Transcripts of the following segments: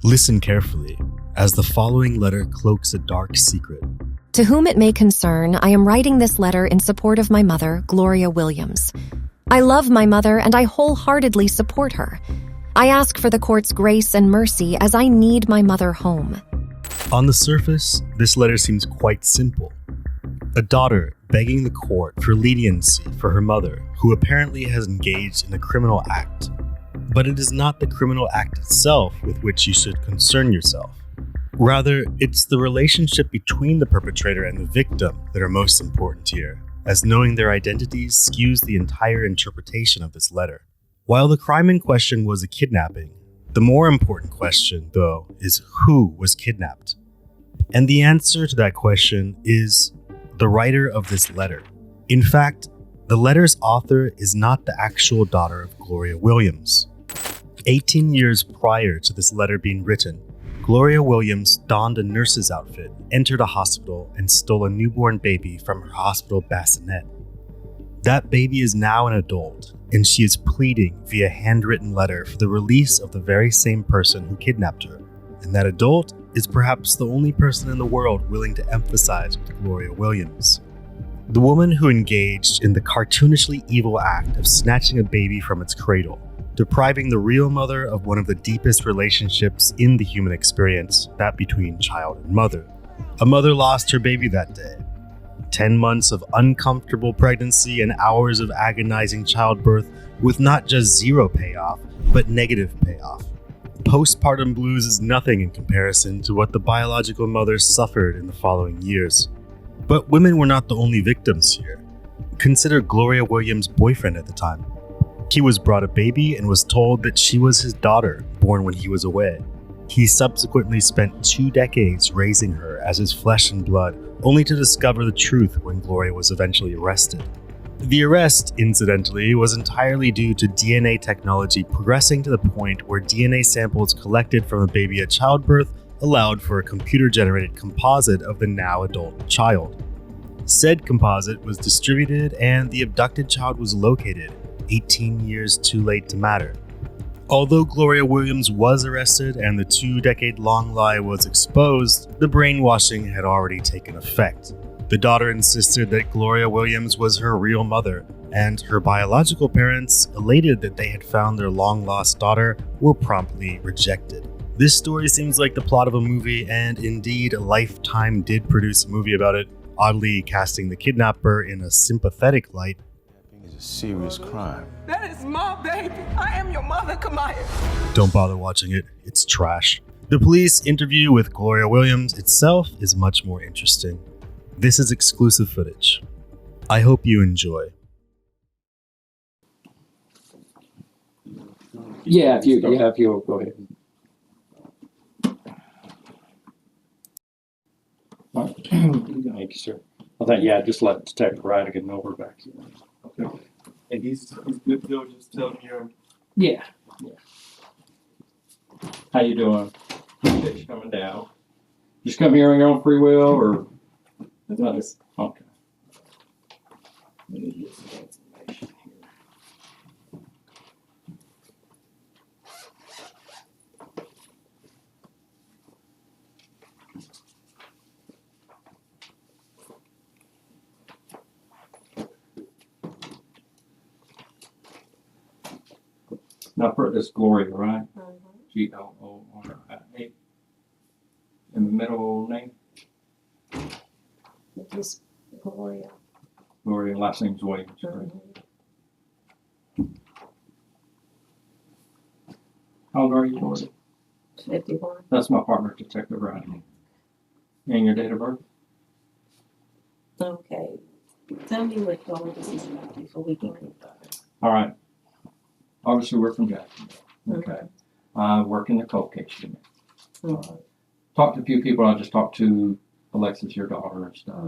Listen carefully, as the following letter cloaks a dark secret. To whom it may concern, I am writing this letter in support of my mother, Gloria Williams. I love my mother and I wholeheartedly support her. I ask for the court's grace and mercy as I need my mother home. On the surface, this letter seems quite simple. A daughter begging the court for leniency for her mother, who apparently has engaged in a criminal act. But it is not the criminal act itself with which you should concern yourself. Rather, it's the relationship between the perpetrator and the victim that are most important here, as knowing their identities skews the entire interpretation of this letter. While the crime in question was a kidnapping, the more important question, though, is who was kidnapped? And the answer to that question is the writer of this letter. In fact, the letter's author is not the actual daughter of Gloria Williams. 18 years prior to this letter being written, Gloria Williams donned a nurse's outfit, entered a hospital, and stole a newborn baby from her hospital bassinet. That baby is now an adult, and she is pleading via handwritten letter for the release of the very same person who kidnapped her. And that adult is perhaps the only person in the world willing to emphasize with Gloria Williams. The woman who engaged in the cartoonishly evil act of snatching a baby from its cradle, depriving the real mother of one of the deepest relationships in the human experience, that between child and mother. A mother lost her baby that day. 10 months of uncomfortable pregnancy and hours of agonizing childbirth with not just zero payoff, but negative payoff. Postpartum blues is nothing in comparison to what the biological mother suffered in the following years. But women were not the only victims here. Consider Gloria Williams' boyfriend at the time. He was brought a baby and was told that she was his daughter, born when he was away. He subsequently spent 2 decades raising her as his flesh and blood, only to discover the truth when Gloria was eventually arrested. The arrest, incidentally, was entirely due to DNA technology progressing to the point where DNA samples collected from a baby at childbirth allowed for a computer-generated composite of the now adult child. Said composite was distributed and the abducted child was located, 18 years too late to matter. Although Gloria Williams was arrested and the 2-decade-long lie was exposed, the brainwashing had already taken effect. The daughter insisted that Gloria Williams was her real mother, and her biological parents, elated that they had found their long-lost daughter, were promptly rejected. This story seems like the plot of a movie, and indeed, Lifetime did produce a movie about it, oddly casting the kidnapper in a sympathetic light. It's a serious crime. That is my baby. I am your mother, Kamaya. Don't bother watching it, it's trash. The police interview with Gloria Williams itself is much more interesting. This is exclusive footage. I hope you enjoy. Yeah, if you'll go ahead. All right. Thank you, sir. I think, just let Detective Radigan know we're back. Okay. And he's good, Bill, just telling you. Yeah. How you doing? Appreciate you coming down. Just come here on your own free will, or? Okay. Let me get some information here. Now, for this Gloria, right? G-L-O-R-I-A. In the middle name? Just Gloria. Gloria, last name's Williams, right? How old are you, Gloria? 51. That's my partner, Detective Ryan. And your date of birth? Okay. Tell me what all this is about before we can get started. All right. Obviously, we're from Jacksonville. Okay. I work in the cold case unit. Talked to a few people. I just talked to Alexis, your daughter, and stuff.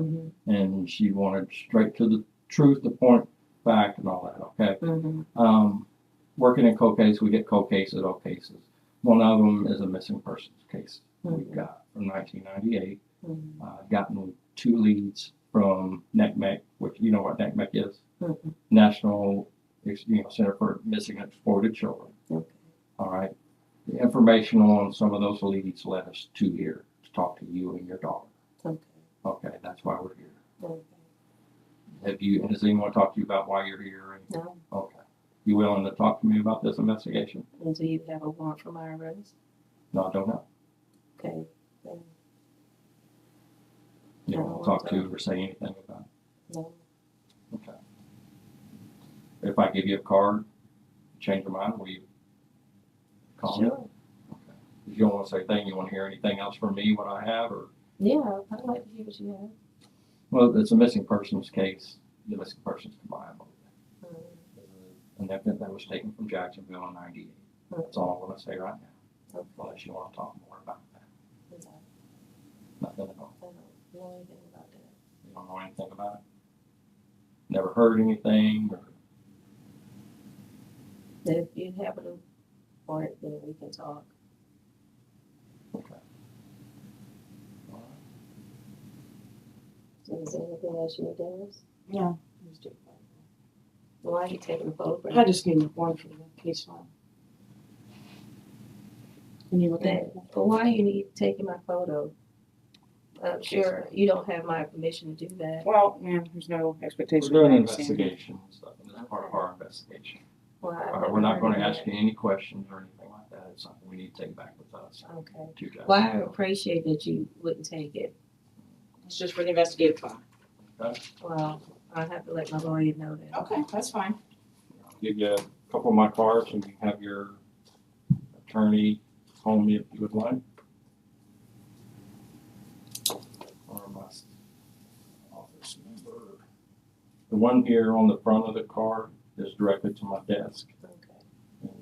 And she wanted straight to the truth, the point, fact, and all that. Okay. Working in cold case, we get cold cases, all cases. One of them is a missing persons case we've got from 1998. Gotten 2 leads from NECMEC, which you know what NECMEC is, National Center for Missing and Exploited Children. All right. the information on some of those leads led us to here to talk to you and your daughter. Okay. Okay, that's why we're here. Okay. Has anyone talked to you about why you're here? No. Okay. You willing to talk to me about this investigation? And do you have a warrant for my arrest? No, I don't know. Okay. Then You I don't don't want to want talk to. to or say anything about no. it? Okay. If I give you a card, change your mind, will you call me? Sure. Okay. If you don't want to say anything, you want to hear anything else from me, what I have, or? Yeah, I'd like to hear what you have. Well, it's a missing persons case. The missing persons combined. And that was taken from Jacksonville in '98. That's all I'm going to say right now. Okay. Unless you want to talk more about that. Okay. Nothing at all. I don't know anything about that. You don't know anything about it? Never heard anything? Or If you have a warrant, then we can talk. okay. All right. So is there anything else you need to ask? No. Why are you taking a photograph? I just need one for the case file. Can you look at it? But why you need taking my photo? I'm sure you don't have my permission to do that. Well, yeah, there's no We're expectation. doing an I understand. investigation and stuff, and that's part of our investigation. Well, We're not going to ask you any questions or anything like that. It's something we need to take back with us. Okay. To Jacksonville. Well, I appreciate that you wouldn't take it. It's just for the investigative file. Okay. Well, I have to let my lawyer know that. Okay, that's fine. I'll give you a couple of my cards and you can have your attorney call me if you would like. Or my office number. The one here on the front of the card is directly to my desk. Okay.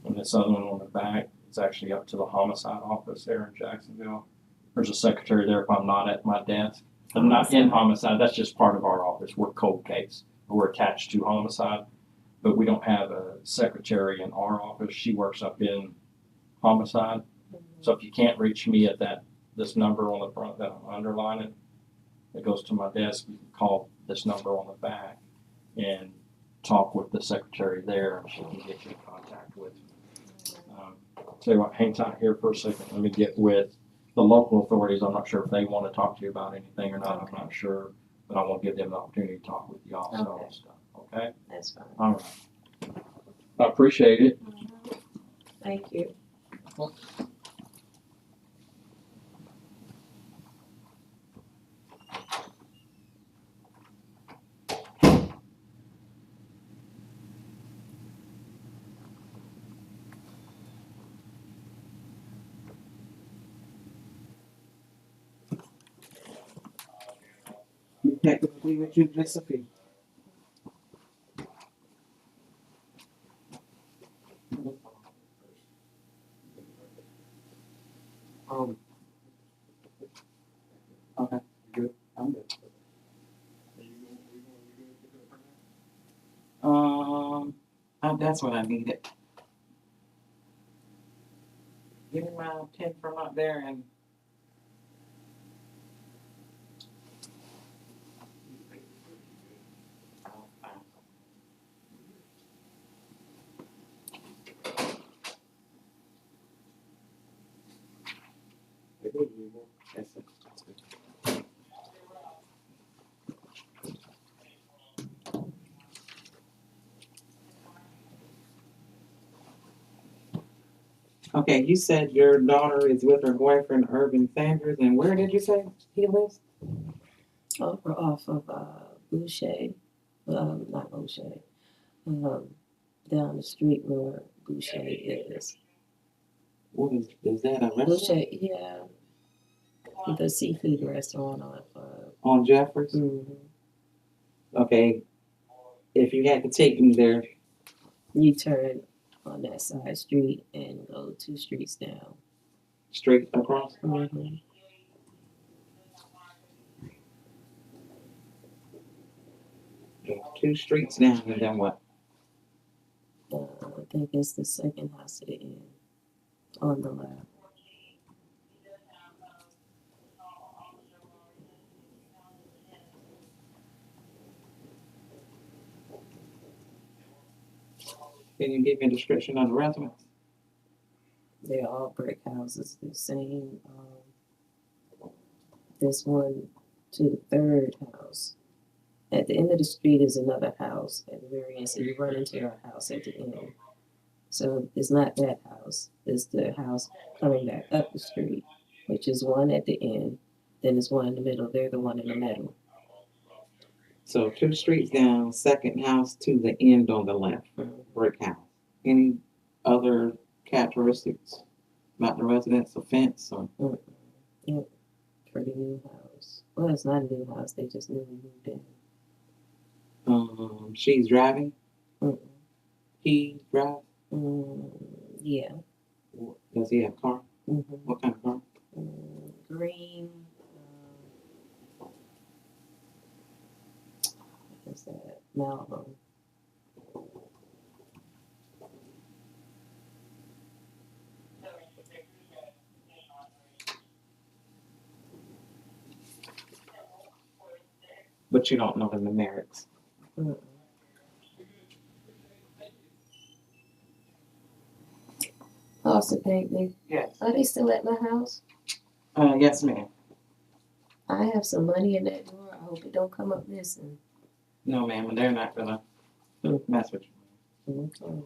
And this other one on the back is actually up to the homicide office there in Jacksonville. There's a secretary there if I'm not at my desk. I'm not in homicide, that's just part of our office. We're cold case. We're attached to homicide, but we don't have a secretary in our office. She works up in homicide. So if you can't reach me at this number on the front that I'm underlining, it goes to my desk. You can call this number on the back and talk with the secretary there, and she can get you in contact with me. Tell you what, hang tight here for a second. Let me get with the local authorities. I'm not sure if they want to talk to you about anything or not. Okay. I'm not sure, but I want to give them the opportunity to talk with you also Okay. and stuff. Okay? That's fine. All right. I appreciate it. Thank you. Technically, what you just appeared. Okay, good. I'm good. That's what I needed. Give me my pen from out there and. That's it. That's good. Okay, you said your daughter is with her boyfriend Urban Sanders, and where did you say he lives? Off of Boucher, not Boucher, down the street where Boucher is. What is that a restaurant? Boucher, yeah, the seafood restaurant On Jeffers? Okay, if you had to take me there, you turn on that side street and go 2 streets down. straight across? Okay, 2 streets down, and then what? I think it's the second house to the end. on the left. Can you give me a description of the residence? They're all brick houses, the same. This one to the third house. At the end of the street is another house at the very end, so you run into our house at the end. So it's not that house, it's the house coming back up the street, which is one at the end, then there's one in the middle, they're the one in the middle. So 2 streets down, second house to the end on the left, brick house. Any other characteristics about the residence, a fence or? Yep, pretty new house. Well, it's not a new house, they just newly moved in. She's driving? Mm. He drives? Yeah. Does he have a car? Mm-hmm. What kind of car? Green. What is that? Malibu. But you don't know the numerics. Mm-mm. Officer Pinckney, Yes. are they still at my house? Yes, ma'am. I have some money in that drawer. I hope it don't come up missing. No, ma'am, they're not gonna mess with you. Okay.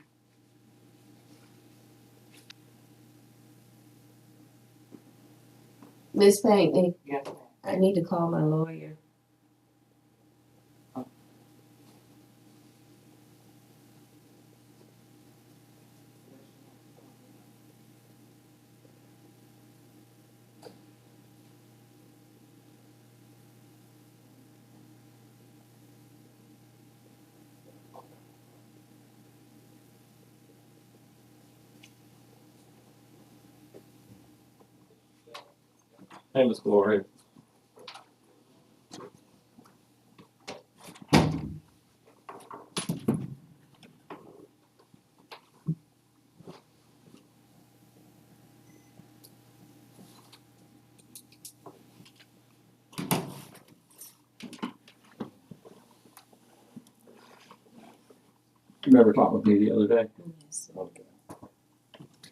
Miss Pinckney, Yes, ma'am. I need to call my lawyer. Hey, Miss Gloria. You remember talking with me the other day? Yes. Okay.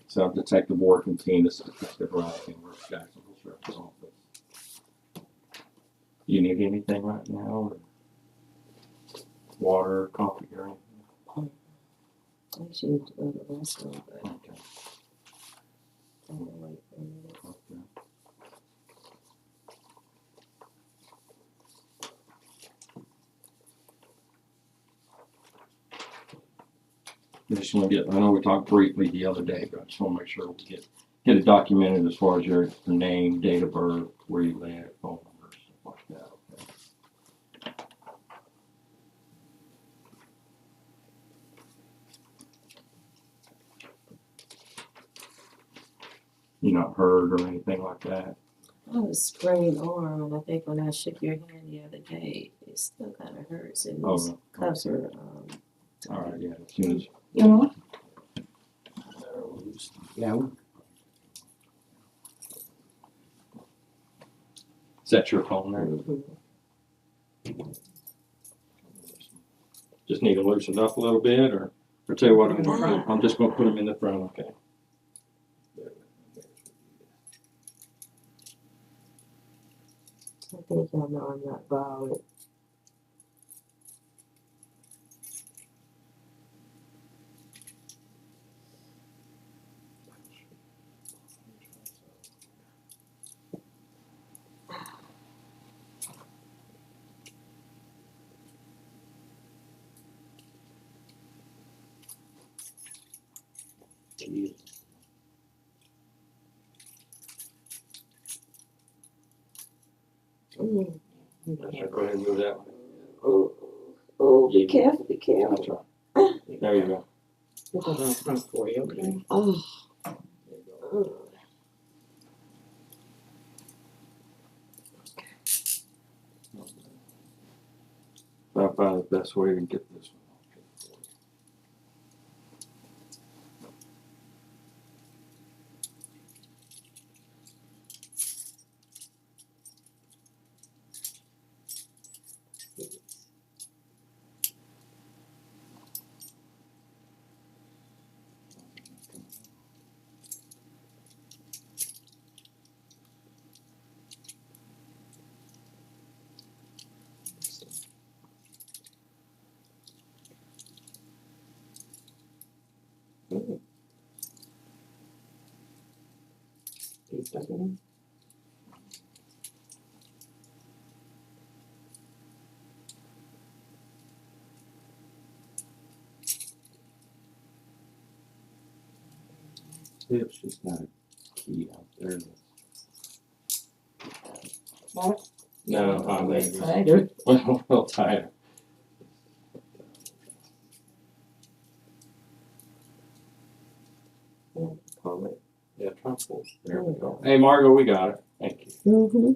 So I'm Detective Wharton Teen, this is Detective Ryan, we're at Jacksonville Sheriff's Office. You need anything right now, or water, coffee, or anything? I should go to the restroom, but Okay. I'm gonna wait for a minute. Okay. I just want to get, I know we talked briefly the other day, but I just want to make sure we get it documented as far as your name, date of birth, where you live, phone number, stuff like that. Okay. You not hurt or anything like that? I was sprained arm, and I think when I shook your hand the other day, it still kind of hurts. And Oh, these no. cuffs are, All right, yeah, as soon as. you know, Yeah. Is that your phone there? Just need to loosen up a little bit, or tell you what, I'm just gonna put them in the front, okay? I think y'all know I'm not violent. Mm. Go ahead and move that way. Oh, be careful, be careful. That's right. There you go. We'll go down front for you, okay? Oh. I'll find the best way to get this one. you stuck in If she's got a key out there. it? No, I'm Wait, just, tighter. well, tired. Pull it. Yeah, try to pull. There we go. Hey, Margot, we got it. Thank you. Mm-hmm.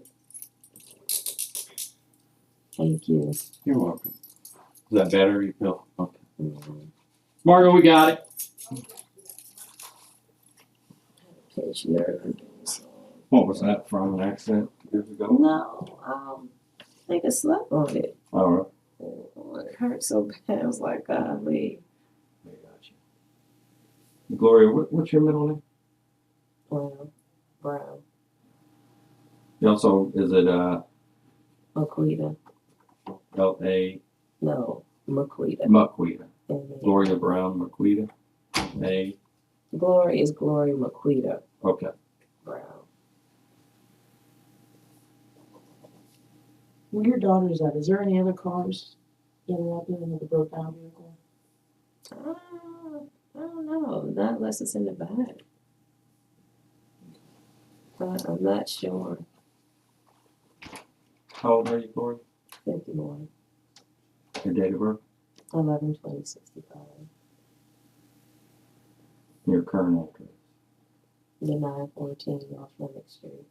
Thank you. You're welcome. Is that better? You feel? Okay. Mm-hmm. Margot, we got it. Pinch nerve. What was that from? An accident years ago? No, I think I slept on it. All right. Oh, it hurt so bad. I was like, golly. I got you. Gloria, what's your middle name? Brown. You also, is it Maquita. L.A. No, Maquita. Muckweta? And then Gloria Brown Muckweta? A. Gloria is Gloria Maquita Okay. Brown. Where your daughter's at, is there any other cars that are out there in the broke down vehicle? I don't know. Not unless it's in the back. But I'm not sure. How old are you, Gloria? 51. Your date of birth? 11/20/65. Your current address? The 914 North Lenox Street.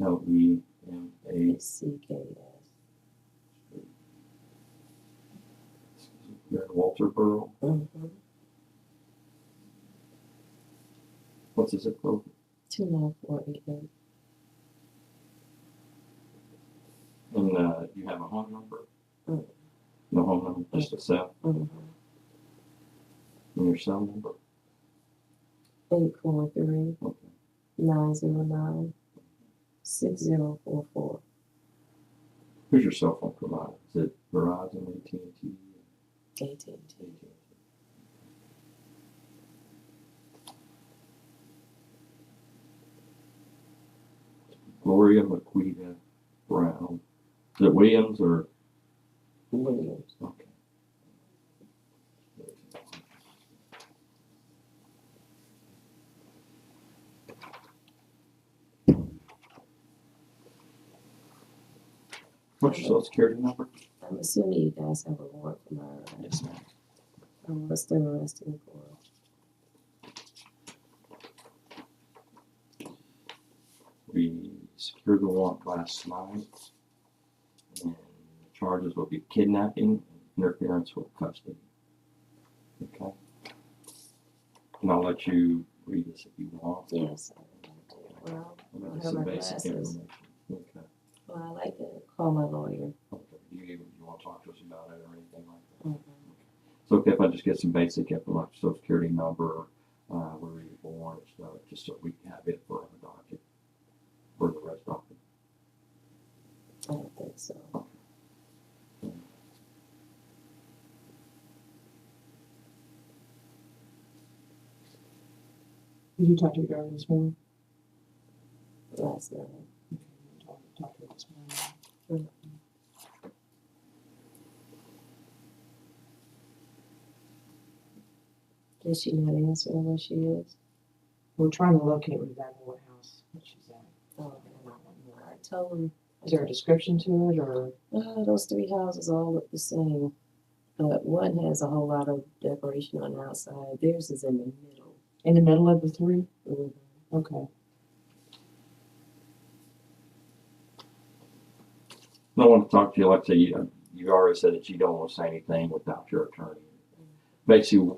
L.E.M.A. It's CKS. You're in Walterboro? Mm-hmm. What's the zip code? 29488. And you have a home number? Mm. No home number, just a cell? Mm-hmm. And your cell number? 843 Okay. 909 6044. Who's your cell phone provider? Is it Verizon, AT&T? AT&T. Gloria Maqueta Brown. Is it Williams or? Williams. Okay. What's your social security number? I'm assuming you guys have a warrant for my arrest. Yes, ma'am. What's the arresting for? We secured the warrant last night, and the charges will be kidnapping and interference with custody. Okay? And I'll let you read this if you want. Yes. Well, I'll I give have some my basic glasses. information. Okay. Well, I like to call my lawyer. Okay. You want to talk to us about it or anything like that? Mm-hmm. So okay if I just get some basic info like social security number, where you're born, stuff, just so we can have it for our docket, for the rest docket. I don't think so. Did you talk to your daughter this morning? Last night. Talk to her this morning. Did she not answer where she is? We're trying to locate her back in what house that she's at. Oh, I told him. Is there a description to it, or? Those three houses all look the same. But one has a whole lot of decoration on the outside. Theirs is in the middle. In the middle of the three? Mm-hmm. Okay. I want to talk to you, like I say, you already said that you don't want to say anything without your attorney. Basically, we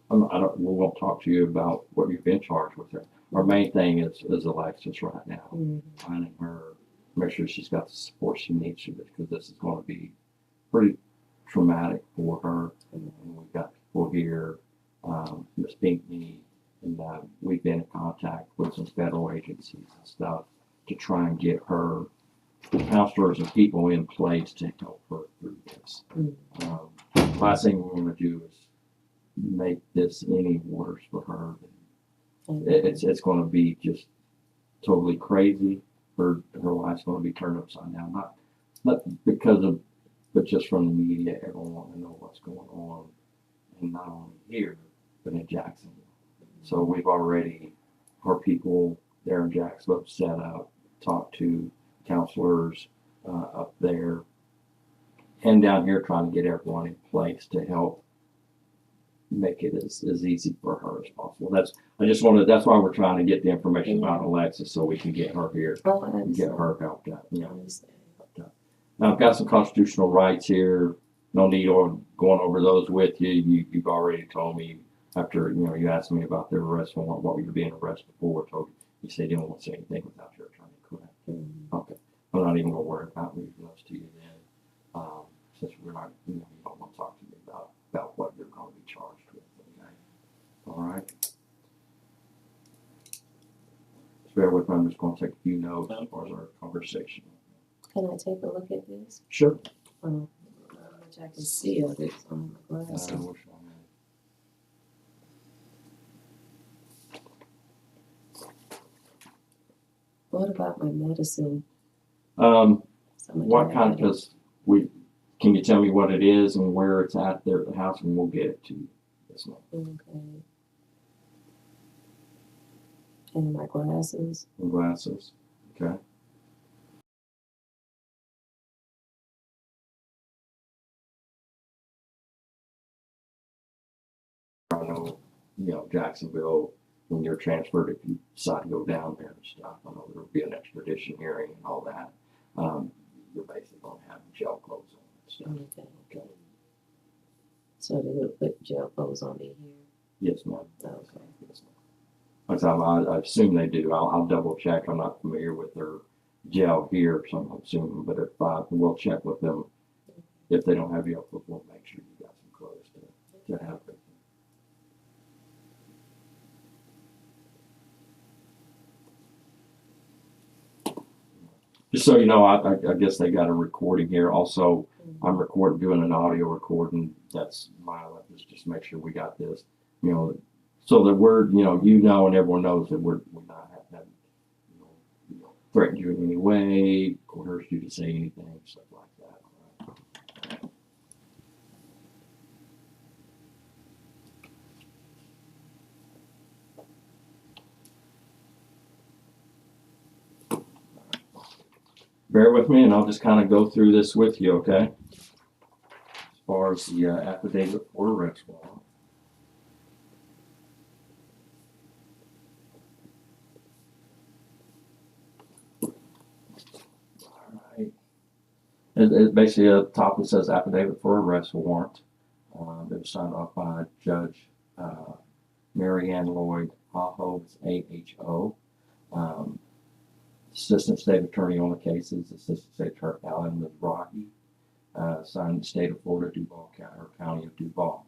won't talk to you about what you've been charged with her. Our main thing is Alexis right now. Mm-hmm. Finding her, make sure she's got the support she needs to, because this is going to be pretty traumatic for her. And we've got people here, Ms. Pinkney, and we've been in contact with some federal agencies and stuff to try and get her counselors and people in place to help her through this. Last thing we want to do is make this any worse for her It's going to be just totally crazy. Her life's going to be turned upside down. Not because of, but just from the media. Everyone want to know what's going on, and not only here, but in Jacksonville. So we've already, our people there in Jacksonville set up, talked to counselors up there, and down here trying to get everyone in place to help make it as easy for her as possible. That's why we're trying to get the information about Alexis so we can get her here and get her helped out. Yeah. Now I've got some constitutional rights here. No need on going over those with you. You've already told me after you asked me about the arrest warrant, what you're being arrested for. I told you said you don't want to say anything without your attorney, correct? Okay. I'm not even going to worry about reading those to you then, since we're not, you don't want to talk to me about what you're going to be charged with. Okay. All right. Just bear with me. I'm just going to take a few notes as far as our conversation. Can I take a look at this? Sure. How much I can see of it on my glasses. What about my medicine? What kind of, can you tell me what it is and where it's at there at the house, and we'll get it to you. Yes, ma'am. Okay. And my glasses. And glasses. Okay. I know, Jacksonville, when you're transferred, if you decide to go down there and stuff, I know there will be an extradition hearing and all that. You're basically going to have jail clothes on and stuff. Okay. So they would put jail clothes on me here? Yes, ma'am. Okay. Yes, ma'am. I assume they do. I'll double check. I'm not familiar with their jail here, so I'm assuming, but if we'll check with them. If they don't have jail clothes, we'll make sure you got some clothes to have it. Just so you know, I guess they got a recording here. Also, I'm doing an audio recording. That's my office. Just make sure we got this, so that we're, and everyone knows that we're not having, threatened you in any way, coerced you to say anything, stuff like that. Bear with me, and I'll just kind of go through this with you, okay? As far as the affidavit for arrest warrant. All right. It basically at the top it says affidavit for arrest warrant. It was signed off by Judge Mary Ann Lloyd Aho, AHO. Assistant State Attorney on the cases, Assistant State Attorney Alan Mizrahi, signed the State of Florida, Duval County, or County of Duval.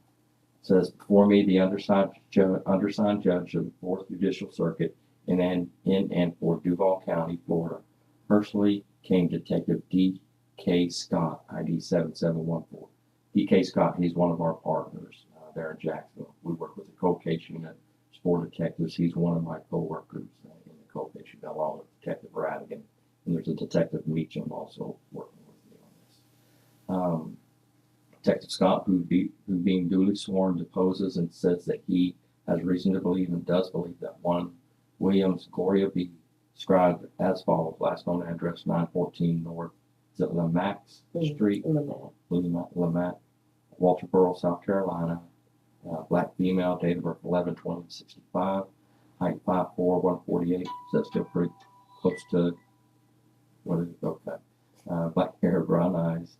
It says, before me, the undersigned judge of the 4th Judicial Circuit in and for Duval County, Florida, personally came Detective D.K. Scott, ID 7714. D.K. Scott, he's one of our partners there in Jacksonville. We work with the cold case unit, 4 detectives. He's one of my co-workers in the cold case unit, along with Detective Radigan. And there's a Detective Meacham also working with me on this. Detective Scott, who being duly sworn, deposes and says that he has reason to believe and does believe that one Williams Gloria be described as follows: last known address 914 North Lomax Street, Lomax, Walterboro, South Carolina. Black female, date of birth 11/20/65, height 5'4", 148. Is that still pretty close to what is it? Okay. Black hair, brown eyes.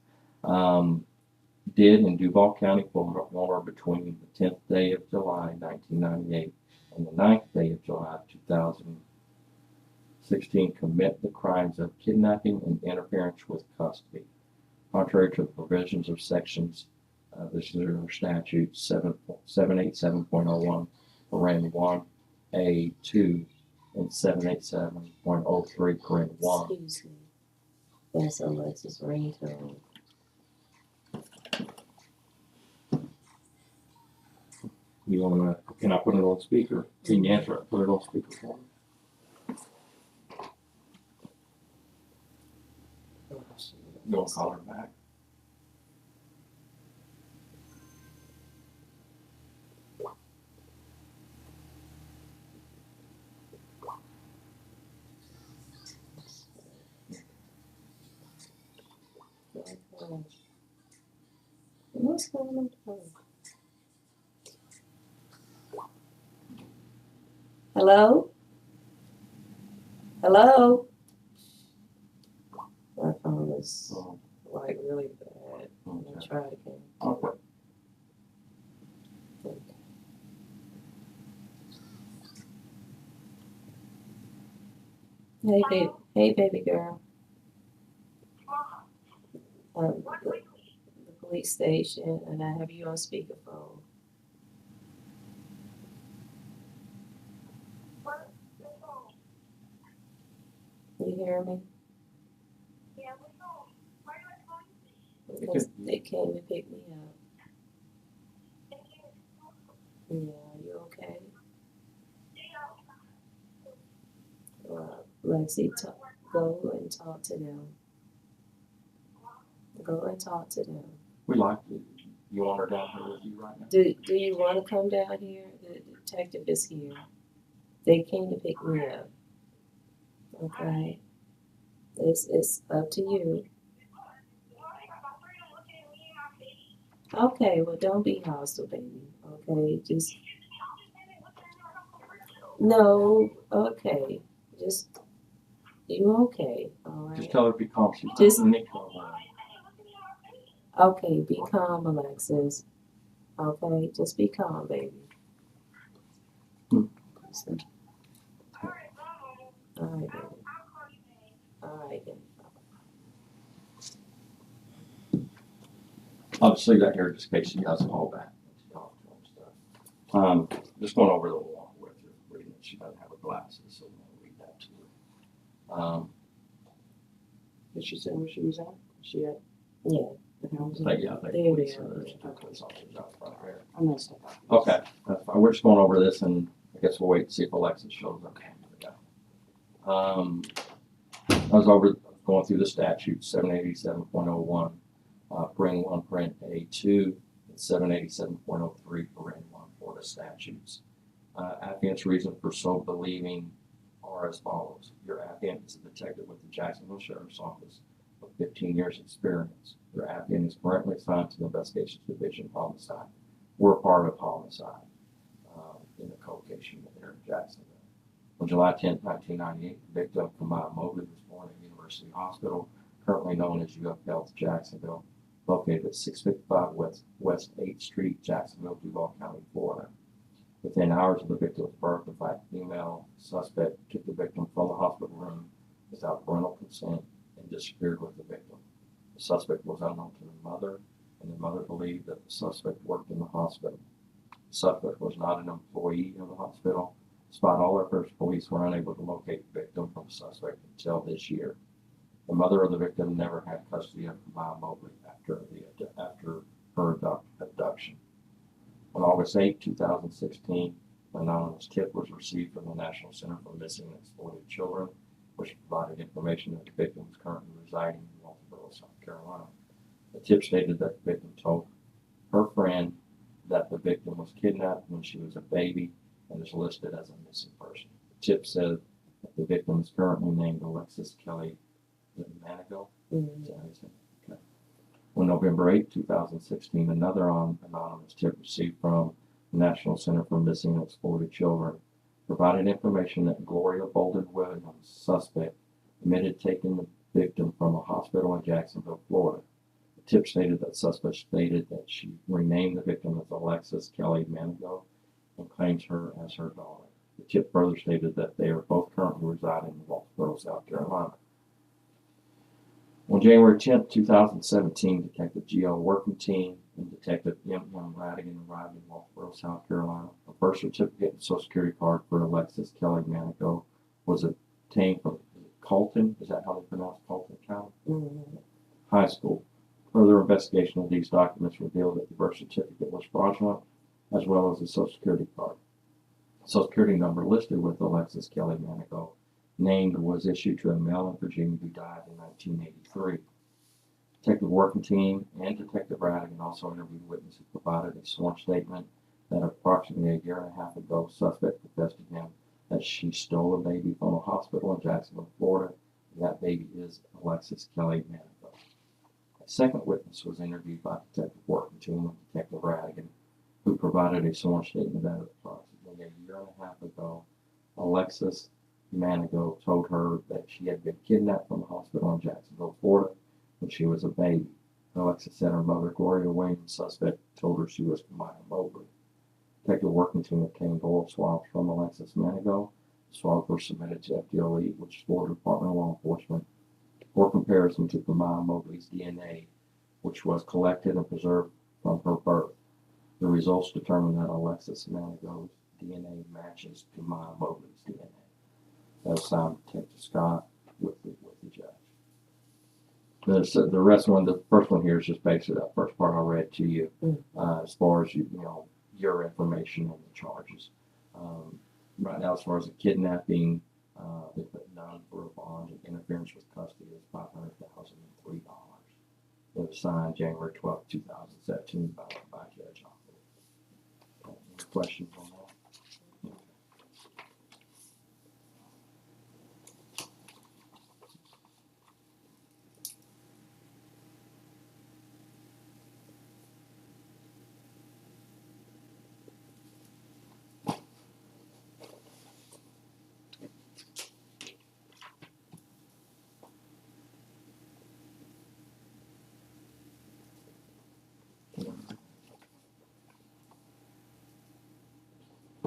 Did in Duval County, Florida, between the 10th day of July, 1998, and the 9th day of July, 2016, commit the crimes of kidnapping and interference with custody, contrary to the provisions of sections. This is our statute 787.01, paren 1A2, and 787.03, paren 1. Excuse me. That's Alexis ringtone. You wanna, can I put it on speaker? Can you answer it? Put it on speaker for me. You wanna call her back? What's going on? Hello? Hello? My phone is Oh, like really bad. I'm gonna okay. try it again. Okay. Hey, baby girl. The police station, and I have you on speakerphone. You hear me? Because they came to pick me up. Yeah, you okay? Lexi, go and talk to them. Go and talk to them. We like to. You want her down here with you right now? Do you want to come down here? The detective is here. They came to pick me up. Okay. It's up to you. Okay, well don't be hostile, baby. Okay, just no. Okay, just you okay? All right. Just tell her to be calm. She's Just- Nick. Okay, be calm, Alexis. Okay, just be calm, baby. Hmm. All right, baby. All right, then. I'll just leave that here just in case she has a call back. Just going over the law with her, reading it. She doesn't have her glasses, so we'll read that to her. Did she say where she was at? She at Yeah. the house? But yeah, they There police they are, are. there's two police officers out front there. I messed up. Okay, that's fine. We're just going over this, and I guess we'll wait and see if Alexis shows up. I was going through the statute, 787.01, parent 1, parent A2, and 787.03, parent 1 Florida statutes. Affiant's reason for so believing are as follows. Your affiant is a detective with the Jacksonville Sheriff's Office with 15 years experience. Your affiant is currently assigned to the Investigations Division Homicide. We're part of Homicide in the co-location there in Jacksonville. On July 10, 1998, the victim, Kamaya Mobley, was born at University Hospital, currently known as UF Health Jacksonville, located at 655 West 8th Street, Jacksonville, Duval County, Florida. Within hours of the victim's birth, the black female suspect took the victim from the hospital room without parental consent and disappeared with the victim. The suspect was unknown to the mother, and the mother believed that the suspect worked in the hospital. The suspect was not an employee of the hospital. Despite all efforts, police were unable to locate the victim from the suspect until this year. The mother of the victim never had custody of Kamaya Mobley after her abduction. On August 8, 2016, an anonymous tip was received from the National Center for Missing and Exploited Children, which provided information that the victim was currently residing in Walterboro, South Carolina. The tip stated that the victim told her friend that the victim was kidnapped when she was a baby and is listed as a missing person. The tip said that the victim is currently named Alexis Kelly Manigo. Okay. On November 8, 2016, another anonymous tip received from the National Center for Missing and Exploited Children provided information that Gloria Williams, suspect, admitted taking the victim from a hospital in Jacksonville, Florida. The tip stated that suspect stated that she renamed the victim as Alexis Kelly Manigo and claims her as her daughter. The tip further stated that they are both currently residing in Walterboro, South Carolina. On January 10, 2017, Detective G.L. Working Team and Detective M.M. Radigan arrived in Walterboro, South Carolina. A birth certificate and Social Security card for Alexis Kelly Manigo was obtained from Colton, is that how they pronounce Colton County? High School. Further investigation of these documents revealed that the birth certificate was fraudulent as well as a Social Security card. Social Security number listed with Alexis Kelly Manigault named was issued to a male in Virginia who died in 1983. Detective Working Team and Detective Radigan also interviewed witnesses who provided a sworn statement that approximately a year and a half ago, suspect confessed to him that she stole a baby from a hospital in Jacksonville, Florida. And that baby is Alexis Kelly Manigault. A second witness was interviewed by Detective Working Team and Detective Radigan, who provided a sworn statement that approximately a year and a half ago, Alexis Manigault told her that she had been kidnapped from a hospital in Jacksonville, Florida, when she was a baby. Alexis said her mother, Gloria Williams, suspect, told her she was Kamaya Mobley. Detective Working Team obtained oral swabs from Alexis Manigault. The swabs were submitted to FDLE, which is Florida Department of Law Enforcement, for comparison to Kamaya Mobley's DNA, which was collected and preserved from her birth. The results determined that Alexis Manigault's DNA matches Kamaya Mobley's DNA. That was signed Detective Scott with the judge. The rest one, the first one here is just basically that first part I read to you, as far as your information on the charges. Right now, as far as the kidnapping, they put none for a bond and interference with custody is $500,003. It was signed January 12th, 2017 by Judge Hoffman. Any questions on that?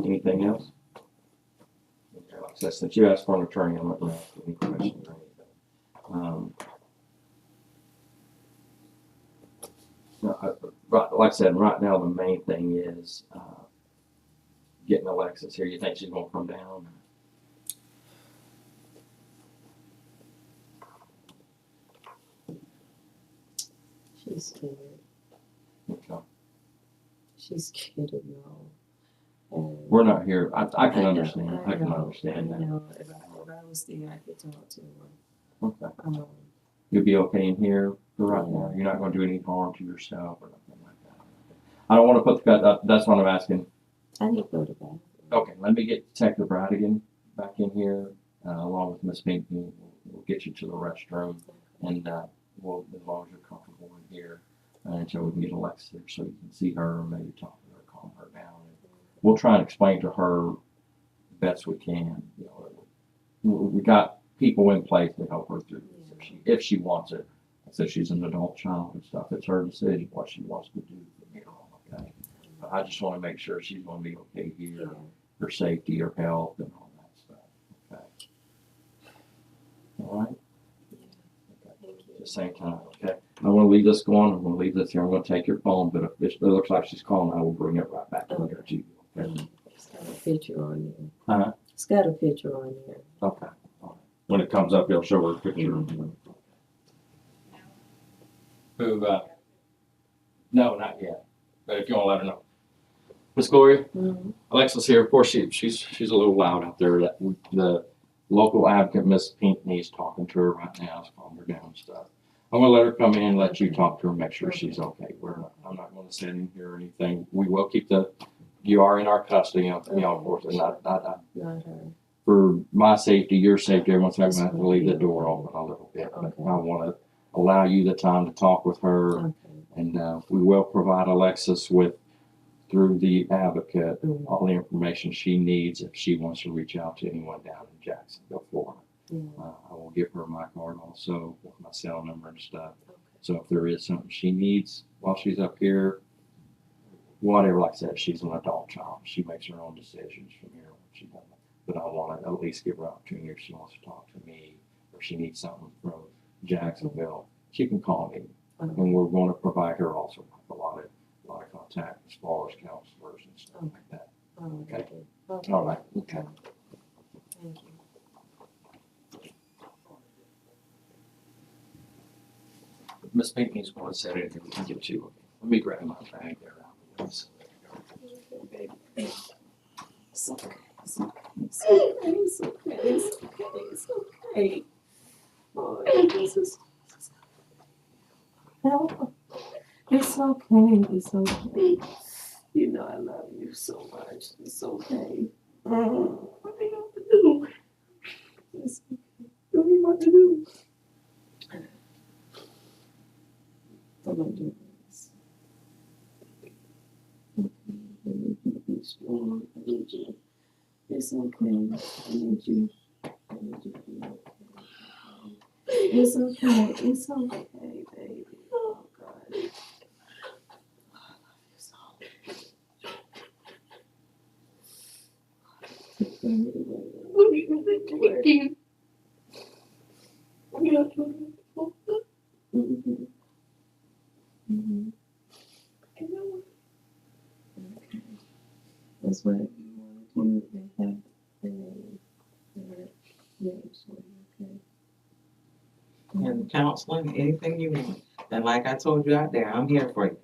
Anything else? Okay, like I said, since you asked for an attorney, I'm not going to ask any questions or anything. Like I said, right now the main thing is getting Alexis here. You think she's going to come down? She's scared. Okay. She's scared of y'all. And We're not here. I can know, understand. I can understand I that. know. If I was there, I could talk to her. Okay. You'll be okay in here for right now. You're not going to do any harm to yourself or nothing like that. I don't want to put the that's what I'm asking. I need to go to bed. Okay, let me get Detective Radigan back in here, along with Miss Pinckney. We'll get you to the restroom, and we'll, as long as you're comfortable in here, until we can get Alexis there so you can see her and maybe talk to her, calm her down. And we'll try and explain to her best we can. We got people in place to help her through this if she wants it. So she's an adult child and stuff. It's her decision what she wants to do from here on. Okay, but I just want to make sure she's going to be okay here, her safety, her health, and all that stuff. Okay. All right. Okay. At the same time. Okay. I want to leave this going. I'm going to leave this here. I'm going to take your phone, but if it looks like she's calling, I will bring it right back in here to you. Okay. It's got a picture on there. It's got a picture on there. Okay. All right. When it comes up, it'll show her a picture. Who? No, not yet. But if you want to let her know, Miss Gloria, Alexis here. Of course, she's a little loud out there. The local advocate, Miss Pinckney, is talking to her right now, is calming her down and stuff. I'm gonna let her come in and let you talk to her, make sure she's okay. I'm not going to sit in here or anything. We will keep you are in our custody, of course, and not her. For my safety, your safety, everyone's going to have to leave the door open a little bit. But I want to allow you the time to talk with her, and we will provide Alexis through the advocate, all the information she needs if she wants to reach out to anyone down in Jacksonville, Florida. I will give her my card also with my cell number and stuff. So if there is something she needs while she's up here, whatever, like I said, she's an adult child. She makes her own decisions from here when she does. But I want to at least give her opportunity if she wants to talk to me or she needs something from Jacksonville, she can call me. And we're going to provide her also with a lot of contact as far as counselors and stuff like that. Okay. All right. Okay. Thank you. Miss Pinckney's going to say anything we can get to. Let me grab my bag there. It's okay. It's okay. It's okay. It's okay. It's okay. It's okay. Boy, this is. Help. It's okay. It's okay. You know I love you so much. It's okay. What do you have to do? It's okay. What do you want to do? I'm gonna do this. Okay. I need you to be strong. I need you. It's okay. I need you. I need you to be okay. It's okay. It's okay, baby. Oh God. I love you so much. What are you thinking? Okay. That's what you want to do. They have the names for you, okay? And counseling, anything you want. And like I told you out there, I'm here for you.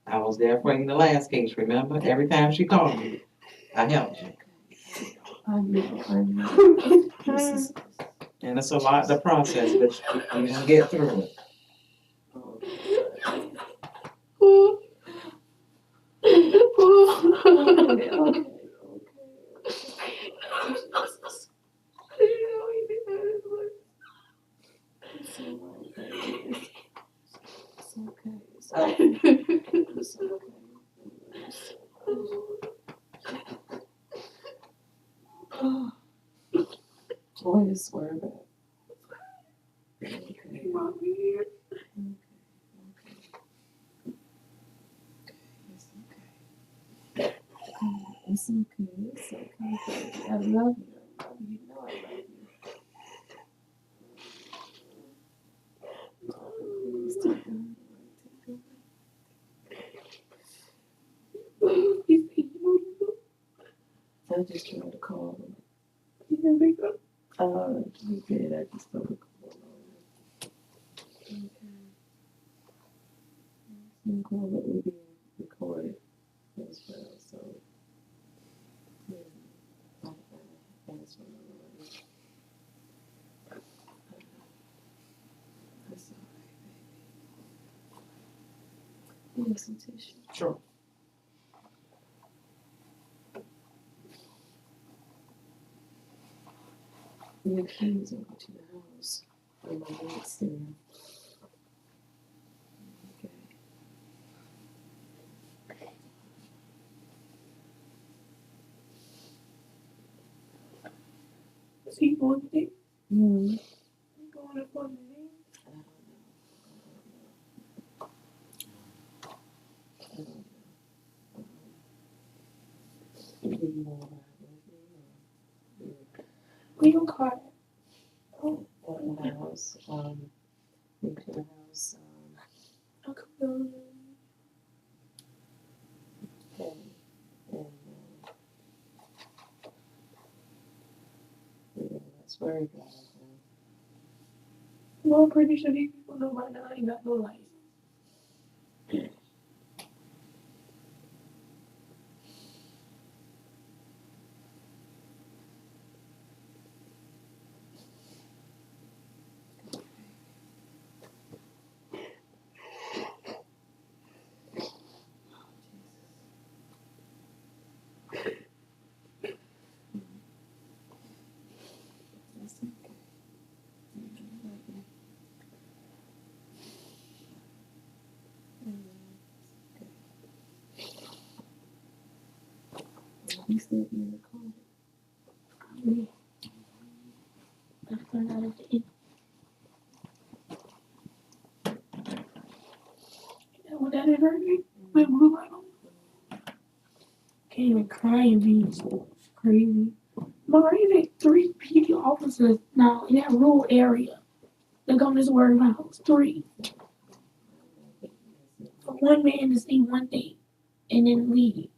I was there for you in the last case, remember? Every time she called me, I helped you. I know. And it's a lot to process, but you can get through it. Boy, I swear about it. Okay. It's okay. It's okay. Baby. I love you. I love you. You know I love you. Please take it away. I just tried to call him. You didn't pick up? He did. I just don't call him. Okay. Some call that we being recorded as well, so. Yeah. That's what I love. That's all right, baby. You have some tissue? Sure. Your keys over to the house. And my bed's there. Okay. Is he going to take? Mm-hmm. Going up on the name? I don't know. Do you want to ride with me? We don't call it. Oh, at the house. Into the house. I'll come down. Okay. And yeah, that's very good. Well, I'm pretty sure these people know by now I ain't got no license. That's okay. You still be in the car? Me. After that, at the end. You know what that is, right? Wait, blue light on. Can't even cry and be crazy. But right there, 3 PD officers now in that rural area. They come to this word house. 3. For one man to say one thing and then leave.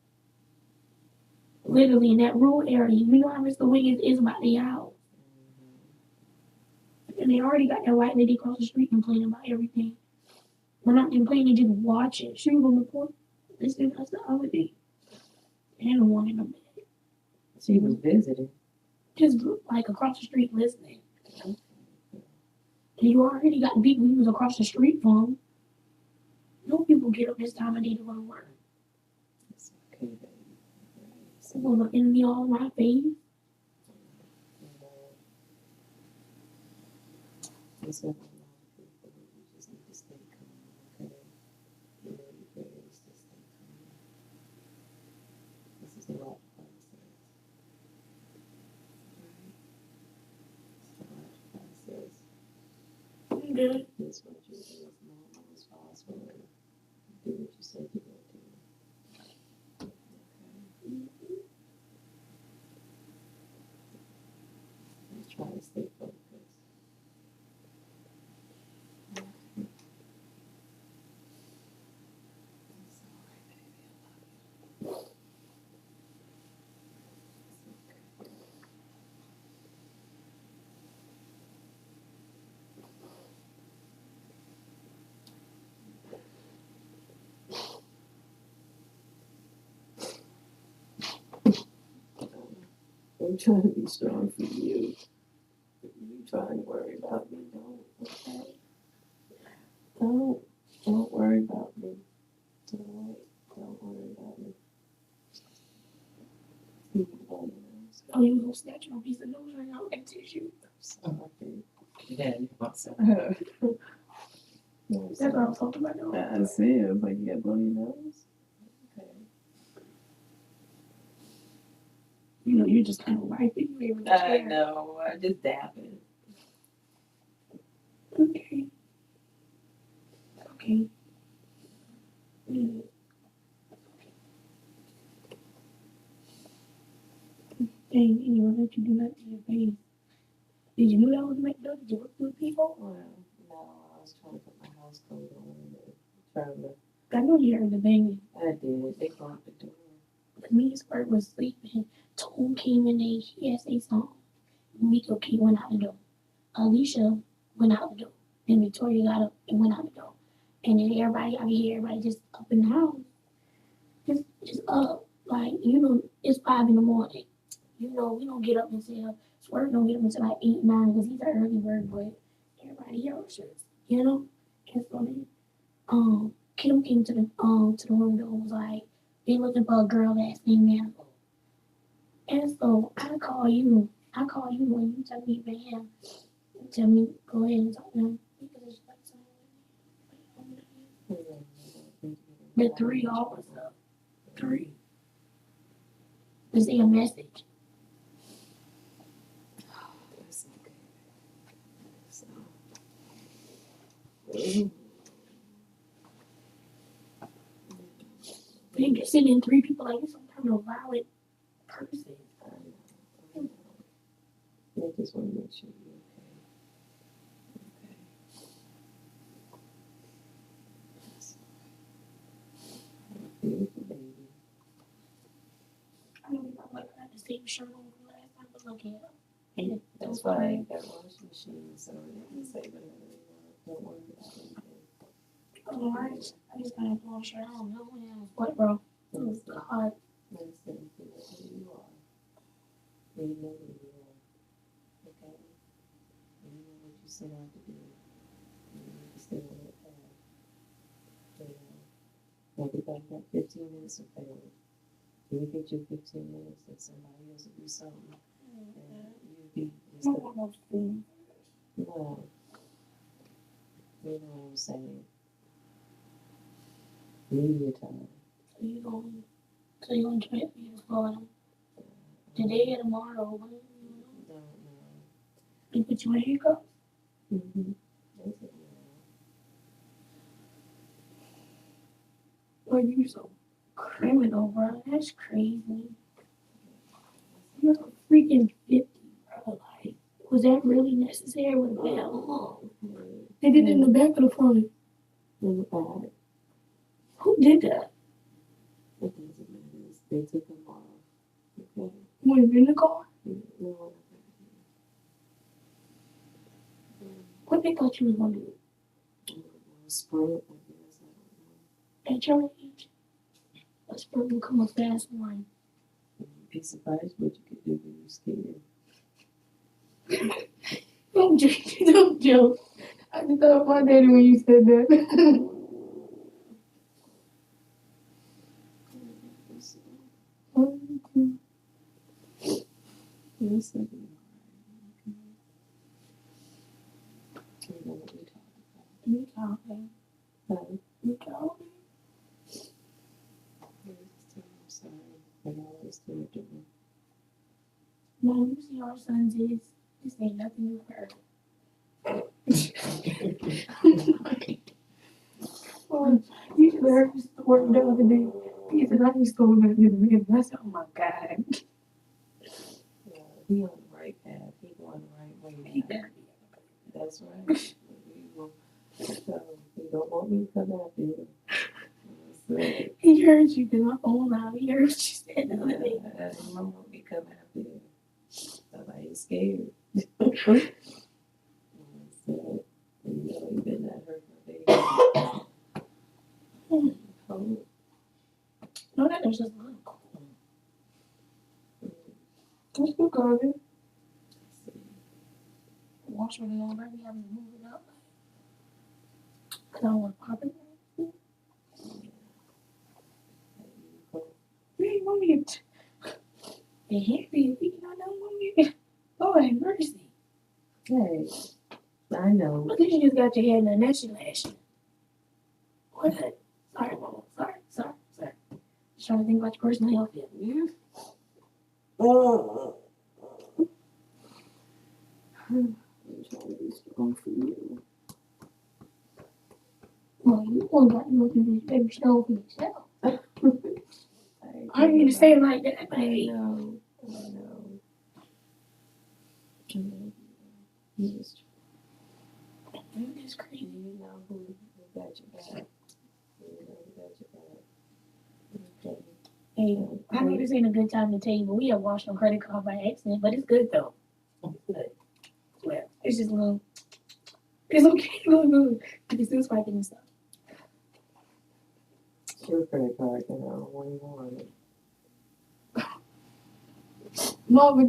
Literally in that rural area. You know how Mr. Wiggins is about the house. And they already got that white lady across the street complaining about everything. When I'm complaining, just watch it. She was on the porch. That's the other day. And the one in the bed. She was visiting. Just like across the street listening. And you already got people you was across the street from. No people get up this time of day to go to work. It's okay, baby. People looking at me all in my face. It's not a lot of people. You just need to stay calm, okay? You know, you guys just stay calm. This is a lot of process. Right? It's a lot of process. I'm good. This what you do as normal as possible. Do what you said you would do. Okay? Just try to stay focused. It's all right, baby. I love you. It's okay. I'm trying to be strong for you. You trying to worry about me, don't, okay? Don't worry about me. Don't worry about me. Oh, you gonna snatch your piece of nose ring out and tissue. Sorry. Yeah, you want some. That's what I was talking about. I see it. It's like you got blow your nose. Okay. You know, you just kind of like it. You ain't really I care. know. I just dap it. Okay. Okay. Mm. Dang, you know, let you do nothing to your face. Did you know that was make Did you work with people? Well, no, I was trying to put my house coat on and trying to. I know you heard the banging. I did. They locked the door. Me's bird was sleeping. Tone came in there. He asked a song. Miko K went out the door. Alicia went out the door. Then Victoria got up and went out the door. And then everybody, I could hear everybody just up in the house. Just up. Like, you know, it's 5 in the morning. You know, we don't get up until, Swerve don't get up until like 8, 9, because he's an early bird, but everybody else just, you know? And so then, Kim came to the room door and was like, they looking for a girl that's named Manifold. And so I call you when you tell me, man, you tell me, go ahead and talk to him. But 3 hours up. 3. Is there a message? That's okay. So. Mm. They just sitting in 3 people like you're some kind of violent person. I know. I just want to make sure you're okay. Okay. That's all right. Beautiful baby. I don't know what I had the same shirt on the last time, but look at it. And That's why I got washing machine, so they can say whatever they want. Don't worry about anything. oh, I just got a blue shirt. I don't know what, bro. Oh, God. Listen, be who you are. You know who you are. Okay? You know what you set out to do. You need to stay on that path. You know, everybody got 15 minutes of fame. You get your 15 minutes and somebody else will do something. And you'll be just I don't want no food. no. You know what I'm saying? Media time. So you gonna try to be Florida today or tomorrow? Don't know. They put you in handcuffs? Mm-hmm. That's it. Or you so criminal, bro? That's crazy. You're a freaking 50, bro. Like, was that really necessary with a bell? They did it in the back of the front. In the back. Who did that? It doesn't matter. They took them off. Okay? When in the car? No. What they thought you was gonna do? Sprint, I guess. I don't know. At your age, a sprint will come a fast one. be surprised what you could do when you're scared. Don't joke. Don't joke. I just thought of my daddy when you said that. One, two. Yes, I do. What we You talking. talking You talking. I'm sorry. I always do it to me. Mom, you see our sons is. This ain't nothing you've heard. Oh, you should have heard this story the other day. He said, I just told him that the other day. I said, oh my God. He on the right path. He going the right way. He better be. That's right. We will. So he don't want me to come after him. So, He heard you do my phone out. He heard you said the other day. I don't want me to come after him. Somebody's scared. So, you know, you better not hurt my baby. Oh. No, that was just a little cool. Let's go, Garvin. Wash me on, baby. I'm moving up. Cause I don't want to pop it. Man, want me to be happy if you not know want me. Oh, have mercy. Hey, I know. Look at you just got your head in the neshy lashing. What? Sorry, Mama. Sorry. Just trying to think about your personal health here. I'm trying to be strong for you. Well, you want to be baby strong for yourself. I didn't mean to say it like that, I baby. know. You just It's crazy. you know who got your back. You know who got your back. Okay. Hey, I know this ain't a good time to tell you, but we have washed on credit card by accident, but it's good though. It's good. Well, it's just a little. It's okay, little good. You can still swipe it and stuff. It's your credit card, you know, when you want it. Mom,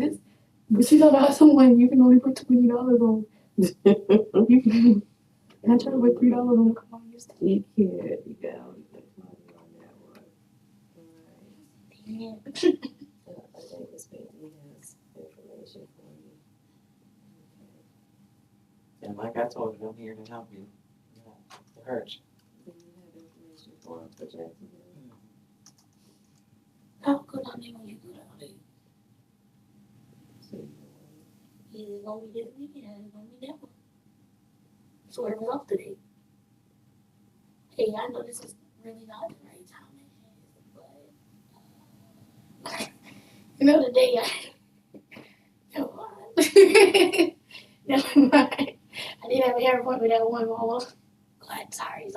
but you know that someone you can only put $20 on. You can. And I tried to put $3 on the card yesterday. You can't. You got only put money on that one. Yeah. I think Miss Bentley has information for you. And like I told you, I'm here to help you. To hurt you. Do you have information for Jacksonville? I'll go down there when you go down there. So you know Either it's gonna be this weekend or it's gonna be that one. So it was off today. Hey, I know this is really not the right time, but you know the day never mind. Never mind. I did have a hair appointment at 1 Mama. God, sorry.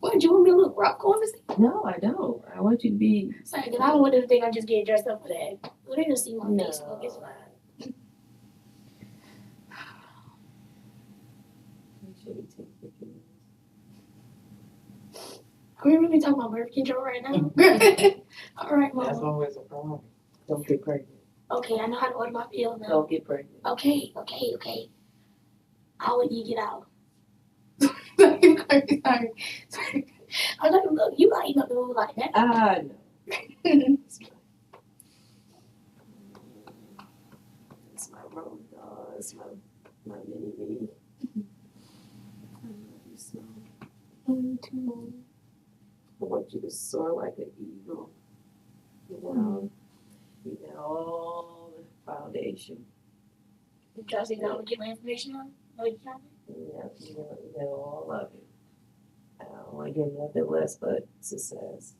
What, do you want me to look rough on this? No, I don't. I want you to be. Sorry, because I don't want them to think I'm just getting dressed up for that. Well, they just see my No. Facebook. It's fine. Make sure you take pictures. Are we really talking about birth control right now? All right, That's Mama. always a problem. Don't get pregnant. Okay, I know how to order my pill now. Don't get pregnant. Okay. I'll let you get out. Sorry. I'm like, look, you got enough to move like that. Ah, no. It's my road dog. It's my mini me. I love you so. Me too. I want you to soar like an eagle. You know all the foundation. You try to see if I would get my information on? No, you can't. Yeah, you know all of it. I don't want to get nothing less but success.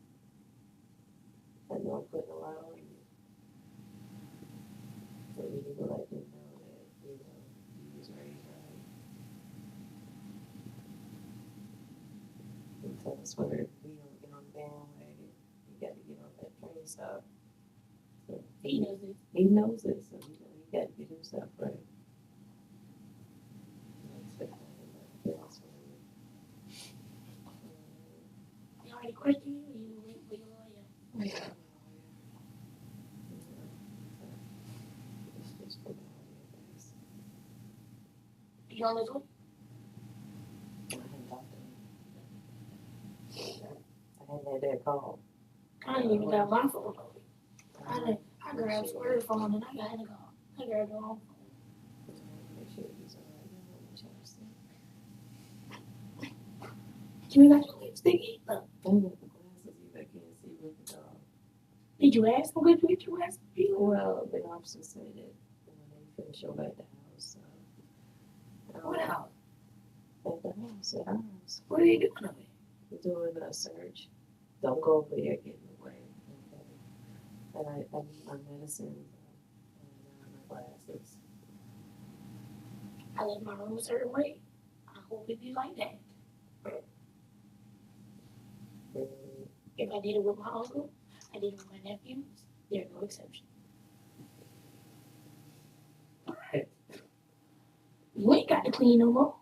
I know I'm putting a lot on you. So you need to let them know that, you was raised right. And tell us whether we don't get on the bandwagon. You got to get on that train stuff. So He knows it. he knows it, so he got to get himself right. You already questioned you, or you wait for your lawyer? He on his way? I hadn't talked to him. I hadn't had that call. I ain't even got my phone. I grabbed Square's phone and I had to go. I grabbed the wrong phone. Make sure he's all right. You know what I'm saying? You ain't got your lipstick either. I got the glasses either. I can't see with the dog. Did you ask him? Did you get your ass? Well, the officer said that when they finish over at the house. What house? At the house, at our house. What are you doing of it? We're doing a search. Don't go over there, get in the way. Okay. I need my medicine and my glasses. I left my room a certain way. I hope it be like that. If I did it with my uncle, I did it with my nephews. There are no exceptions. Alright. You ain't got to clean no more.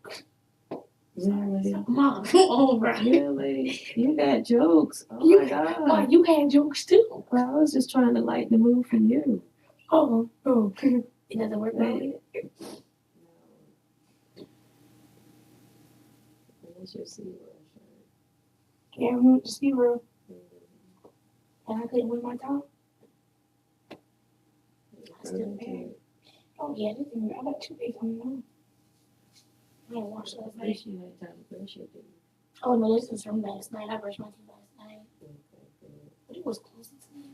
Really? Mom, come on, bro. Really? You got jokes. Oh You- my God. Why, you had jokes too. Well, I was just trying to lighten the mood for you. Oh. It doesn't work that way. Where's your zero shirt? Yeah, we went to SeaWorld. And I couldn't wear my top. I still wear it. Oh, yeah, this thing, I got 2 days on my own. I didn't wash last night. Brush you had time to brush your teeth. Oh, no, this is from last night. I brushed my teeth last night. Okay, good. But it was close to me.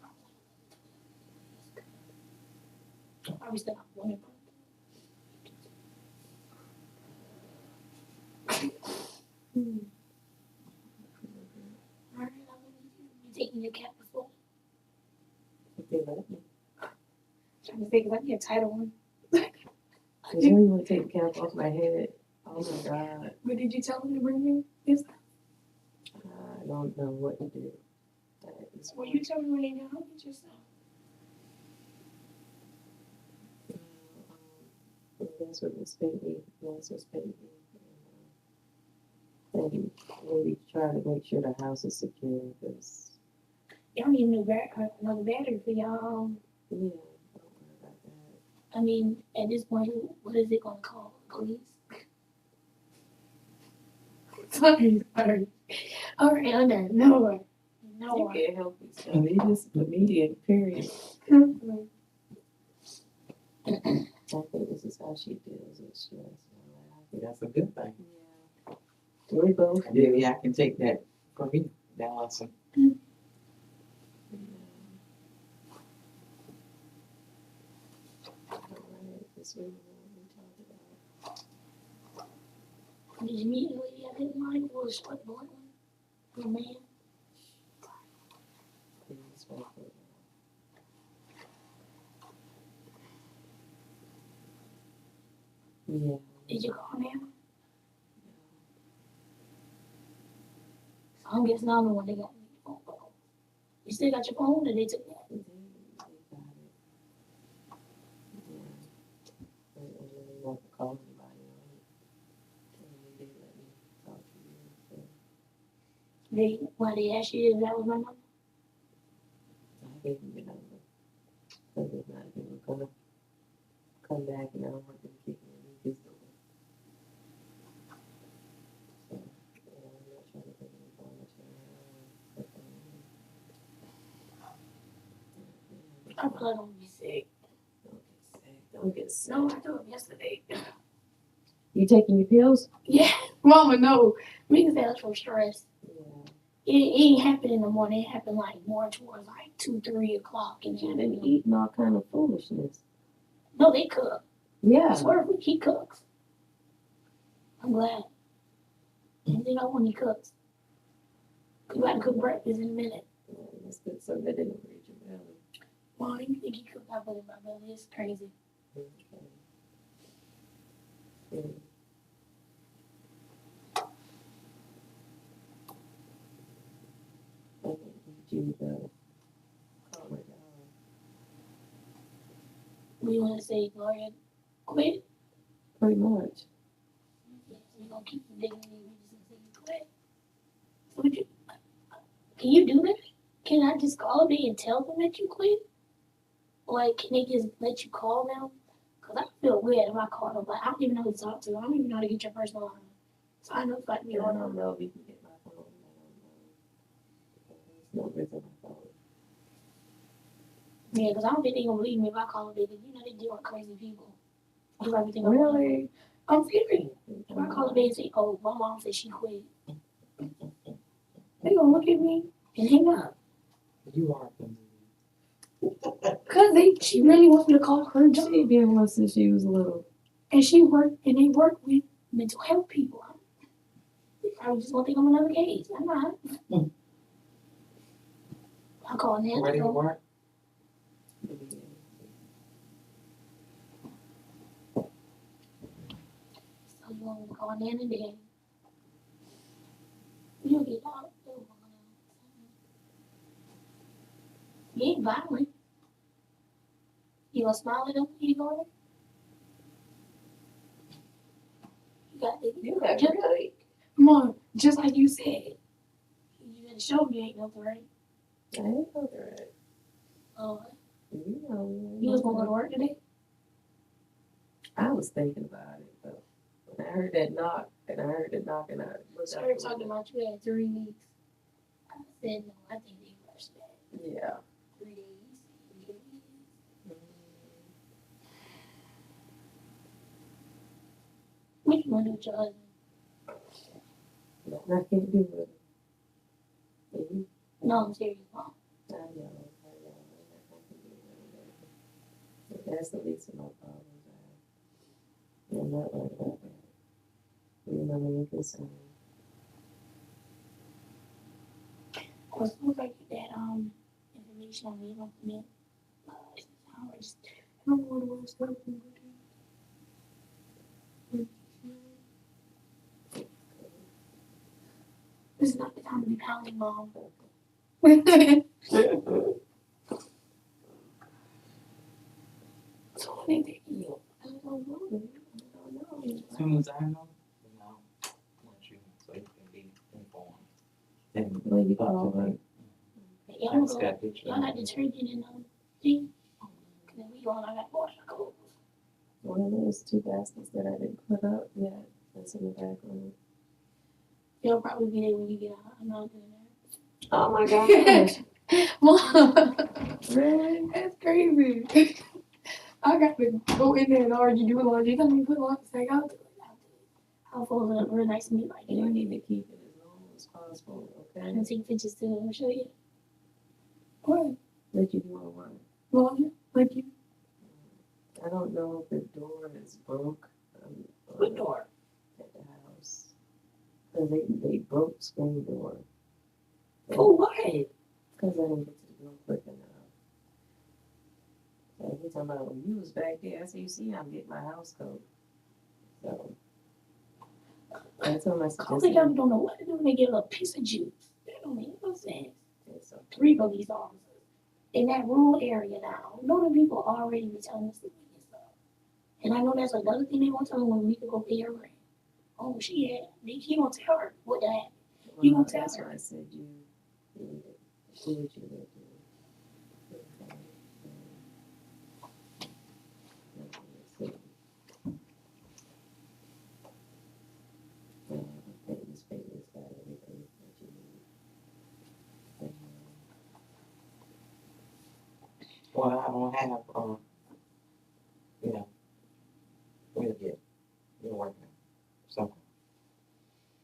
I was still not one. Alright, you taking your cap before? If they let me. Trying to think, I need a tighter one. Cause when you want to take the cap off my head, oh my God. But did you tell him to bring me this? I don't know what to do. Well, you tell me when you know get yourself. That's what Miss Baby, that's Miss Baby. And we try to make sure the house is secure because, Y'all need a new another battery for y'all. yeah, don't worry about that. I mean, at this point, what is it gonna call? Police? Sorry. All right, I'm done. No more. No You more. can't help yourself. You just put me in, period. I think this is how she deals with stress. I think that's a good thing. Yeah. We both do. Maybe I can take that from you, Allison. This week, we talked about. Did you meet the lady I didn't like? What was what one? Your man? Please, wait for it. Yeah. Did you call now? So I'm guessing I'm the one that got your phone call. You still got your phone or they took that? They got it. Yeah. They really want to call anybody on it. And they let me talk to you. So Why they asked you if that was my number? I gave them your number. Because if not, they were gonna come back and I don't want them to keep me in this door. So, yeah, I'm not trying to put any information I probably don't be sick. Don't get sick. No, I told him yesterday. You taking your pills? Yeah, Mama, no. Me and that's from stress. Yeah. It ain't happened in the morning. It happened like more towards like 2, 3 o'clock in the You've been afternoon. eating all kind of foolishness. No, they cook. I Yeah. swear, he cooks. I'm glad. Anything I want, he cooks. You got to cook breakfast in a minute. Let's put some that didn't reach your belly. Mom, you think he cooked out with my belly? It's crazy. Okay. Mm. I think you though. Oh my God. We want to say, Gloria, quit. Pretty much. Yes, we're going to keep the dignity. We just going to say, quit. So would you, can you do that? Can I just call them and tell them that you quit? Like, can they just let you call them? Cause I feel weird if I call them, but I don't even know who to talk to. I don't even know how to get your personal line. So I know it's like me I or don't not. know if you can get my phone. I don't know. There's numbers on my phone. Yeah, cause I don't think they gonna believe me if I call them because you know they deal with crazy people. Do everything. Really? I'm serious. If I call them and say, "Oh, my mom said she quit," they gonna look at me and hang up. You are. Cause she really wants me to call her job. She been one since she was little. And they work with mental health people. I just gonna think I'm another case. I'm not. I call Nancy. Where do you work? So you want me to call Nan and Daddy? You'll get out. You ain't violent. You gonna smile at them when you go there? You got just, really? Mom, just like you said. You gotta show me you ain't no threat. I ain't know that. Oh, You know. you was gonna go to work today? I was thinking about it, but when I heard that knock, and I heard it knocking, I looked out Started the talking window. about you had 3 weeks. I said no, I think they rushed that. Yeah. 3 days. 3 days. What you wanna do with your husband? Nothing I can't do with it. Mhm. No, I'm serious, Mom. I know. Nothing I can do with it. But that's the least of my problems. I'm not worried about that. You're not really concerned. Well, as soon as I get that information on me, I don't know what it was. This is not the time to be pounding, Mom. So what they taking you? I don't know. As soon as I know, want you so you can be informed. And When you call her. Y'all got detergent in thing? Cause then we going, I got wash my clothes. One of those 2 baskets that I didn't put up yet. That's in the back room. They'll probably be there when you get out. I'm not doing that. Oh my gosh. Mom, Really? that's crazy. I got to go in there and already do laundry. Tell me to put laundry back out. I'll fold it up real nice and neat like You that. need to keep it as long as possible, I okay? can take pictures too. I'll show you. What? Let you do a what? Laundry? Like you? I don't know if the door is broke. What door? At the house. Cause they broke screen door. For what? Cause I didn't get to the door quick enough. So he talking about when you was back there, I said, you see, I'm getting my house coat. So I told him, I said, Call they don't know what to do when they get a little piece of juice. That don't make no sense. so 3 police officers in that rural area now. Know the people already be telling us to do this stuff. And I know that's another thing they want to tell me when we can go pay her rent. Oh, he gonna tell her what that happened. You gonna tell that's her. why I said you need to do what you need to do. Okay. I think this baby's got everything that you need. well, I don't have, we'll get, you're working. So,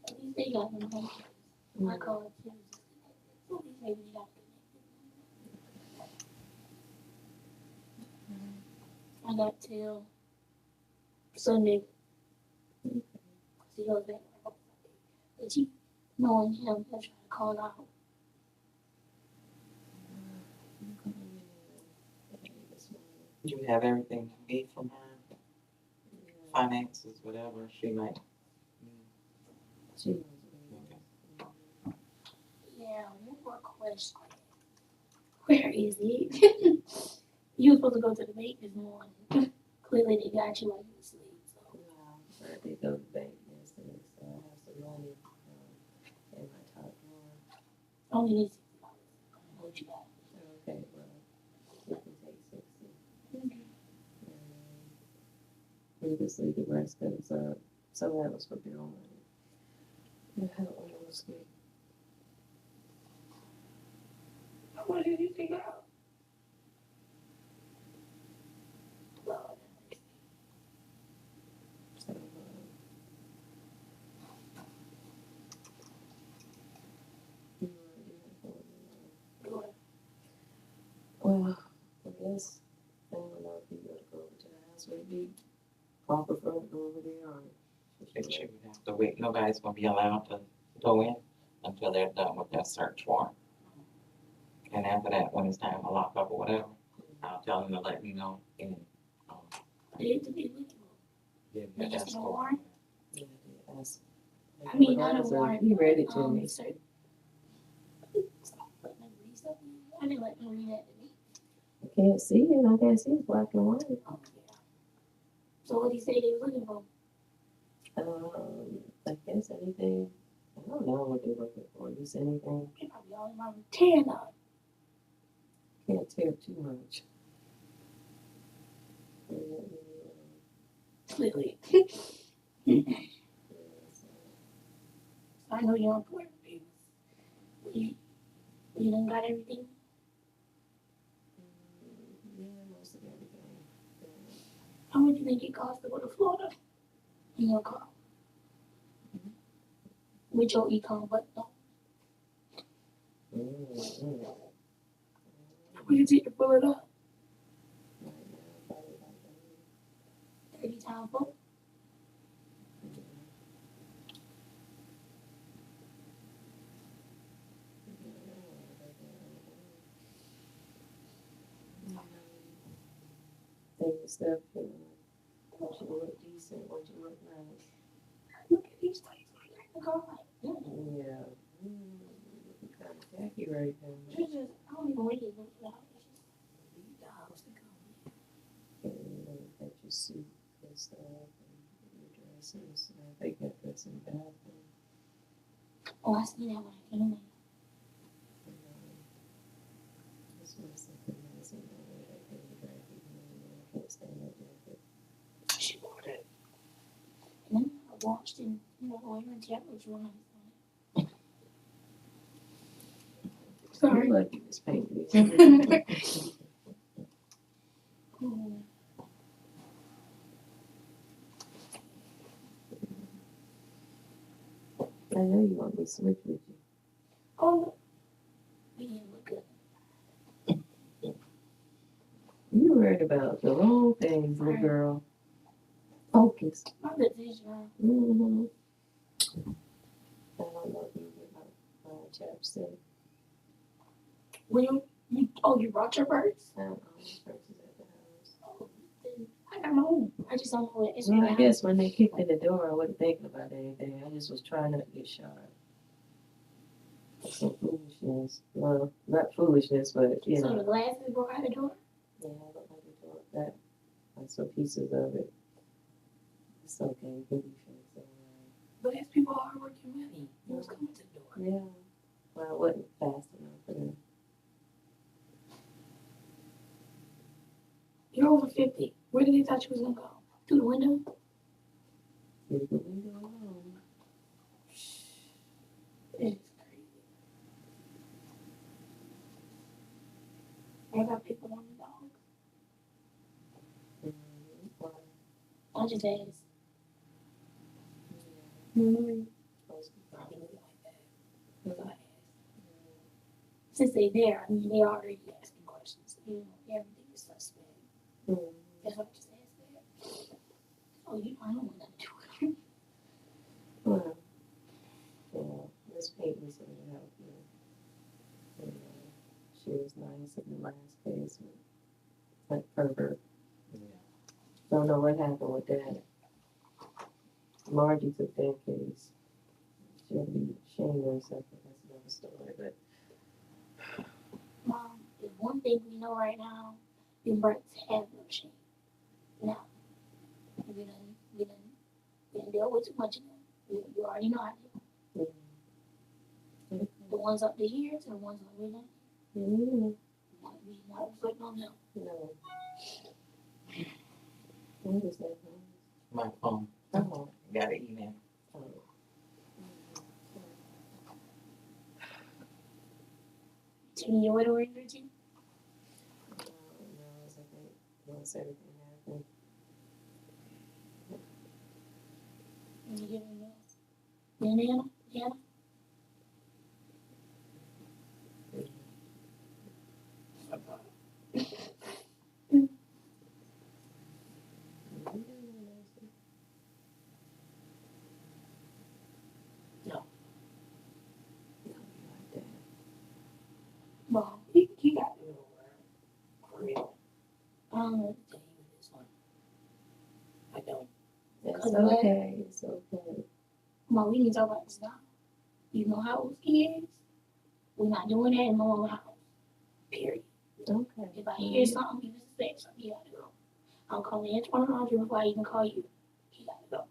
At least they got them home. I call it too. So these babies got connected. I got till Sunday. He goes back. But you knowing him, he'll try to call out. you have everything you need from her, finances, whatever she might. She knows Yeah, one more question. Where is it? You were supposed to go to the bank this morning. Clearly they got you while you were asleep. So. I did go to the bank yesterday, so I have some money in my top drawer. Only need $60. What you got? Okay, well, you can take 60. previously divorced because some of that was for bill money. I don't want to escape. What did you think out? So, well, I guess I don't know if you gotta go over to the house, maybe offer for her to go over there or. Make sure you have to wait. Nobody's gonna be allowed to go in until they're done with their search warrant. And after that, when it's time to lock up or whatever, I'll tell them to let me know and, Need to be legal. yeah, They just that's need a cool. warrant? Yeah, they ask. I mean, not a warrant. He read it to me. Stop letting them read stuff. I didn't let them read that to me. I can't see it, I can't see it's black and white. Oh, yeah. So what he say they was looking for? I guess anything, I don't know what they're looking for, just anything, They probably all in my tearing up. can't tear too much. Clearly. I know you're important, baby. You done got everything? Yeah, most of everything. How much do you think it costs to go to Florida? In your car? With your econ button on? What do you take to pull it up? Right now, probably like 30 times 4? things stuff, once you look decent, once you look nice. Look at these things. Like, oh my God. Yeah. Looking kind of tacky right now. It's just, I don't even really look at it. It's just leave the house to go. And got your suit and stuff, and your dress and stuff. They got this in the bathroom. Oh, I seen that when I came in. This one's something nice and all that. I can't drag it anymore. I can't stand that jacket. She bought it. And then I watched and, wearing the jacket was real nice. Sorry. You're lucky this paint is. I know you want me to switch with you. Oh, we didn't look good. You worried about the wrong things, little girl. Focus. My good vision. Mm-hmm. I don't know if you get my chapstick. When you brought your purse? I don't know, my purse is at the house. Oh, then I got my own. I just don't know what it's Well, I guess when they kicked in the door, I wasn't thinking about anything. I just was trying not to get shot. Some foolishness. Well, not foolishness, but you So the know. glasses broke out the door? Yeah, I don't like the door. That, like some pieces of it. It's okay, it can be fixed. But as people are working with me, it was coming to the door. Yeah. Well, it wasn't fast enough for them. You're over 50. Where did they thought you was gonna go? Through the window? Through the window alone. It is crazy. I got people on the dog. I just asked. Mm-hmm. Probably look like that. That's what I asked. Since they there, I mean, they already asking questions. Everything is suspect. Mm-hmm. That's what I just asked that. Oh, I don't want nothing to do with it. Well, yeah, this paint was going to help you. And, she was nice in the last case. Like pervert. Yeah. Don't know what happened with that. Margie took that case. She'll be ashamed of herself, but that's another story. But Mom, there's one thing we know right now, your births have no shame. Now, we done dealt with too much of them. You already know how they are. The ones up to here to the ones up there. mm-hmm. We not reflecting on them. No. What is that? My phone. Oh. Got an email. Turn your way over here too. No, it's I think once everything happened. And you give me this. Banana? Yeah. Well, he got to go for real. I don't know what to tell you with this one. I don't. It's Cause okay. It's okay. Well, we need to talk about this now. You know how it is. We're not doing that in my own house. Period. Okay. If I hear something, you suspect something, you gotta go. I'll call Antoine Audrey before I even call you. You gotta go.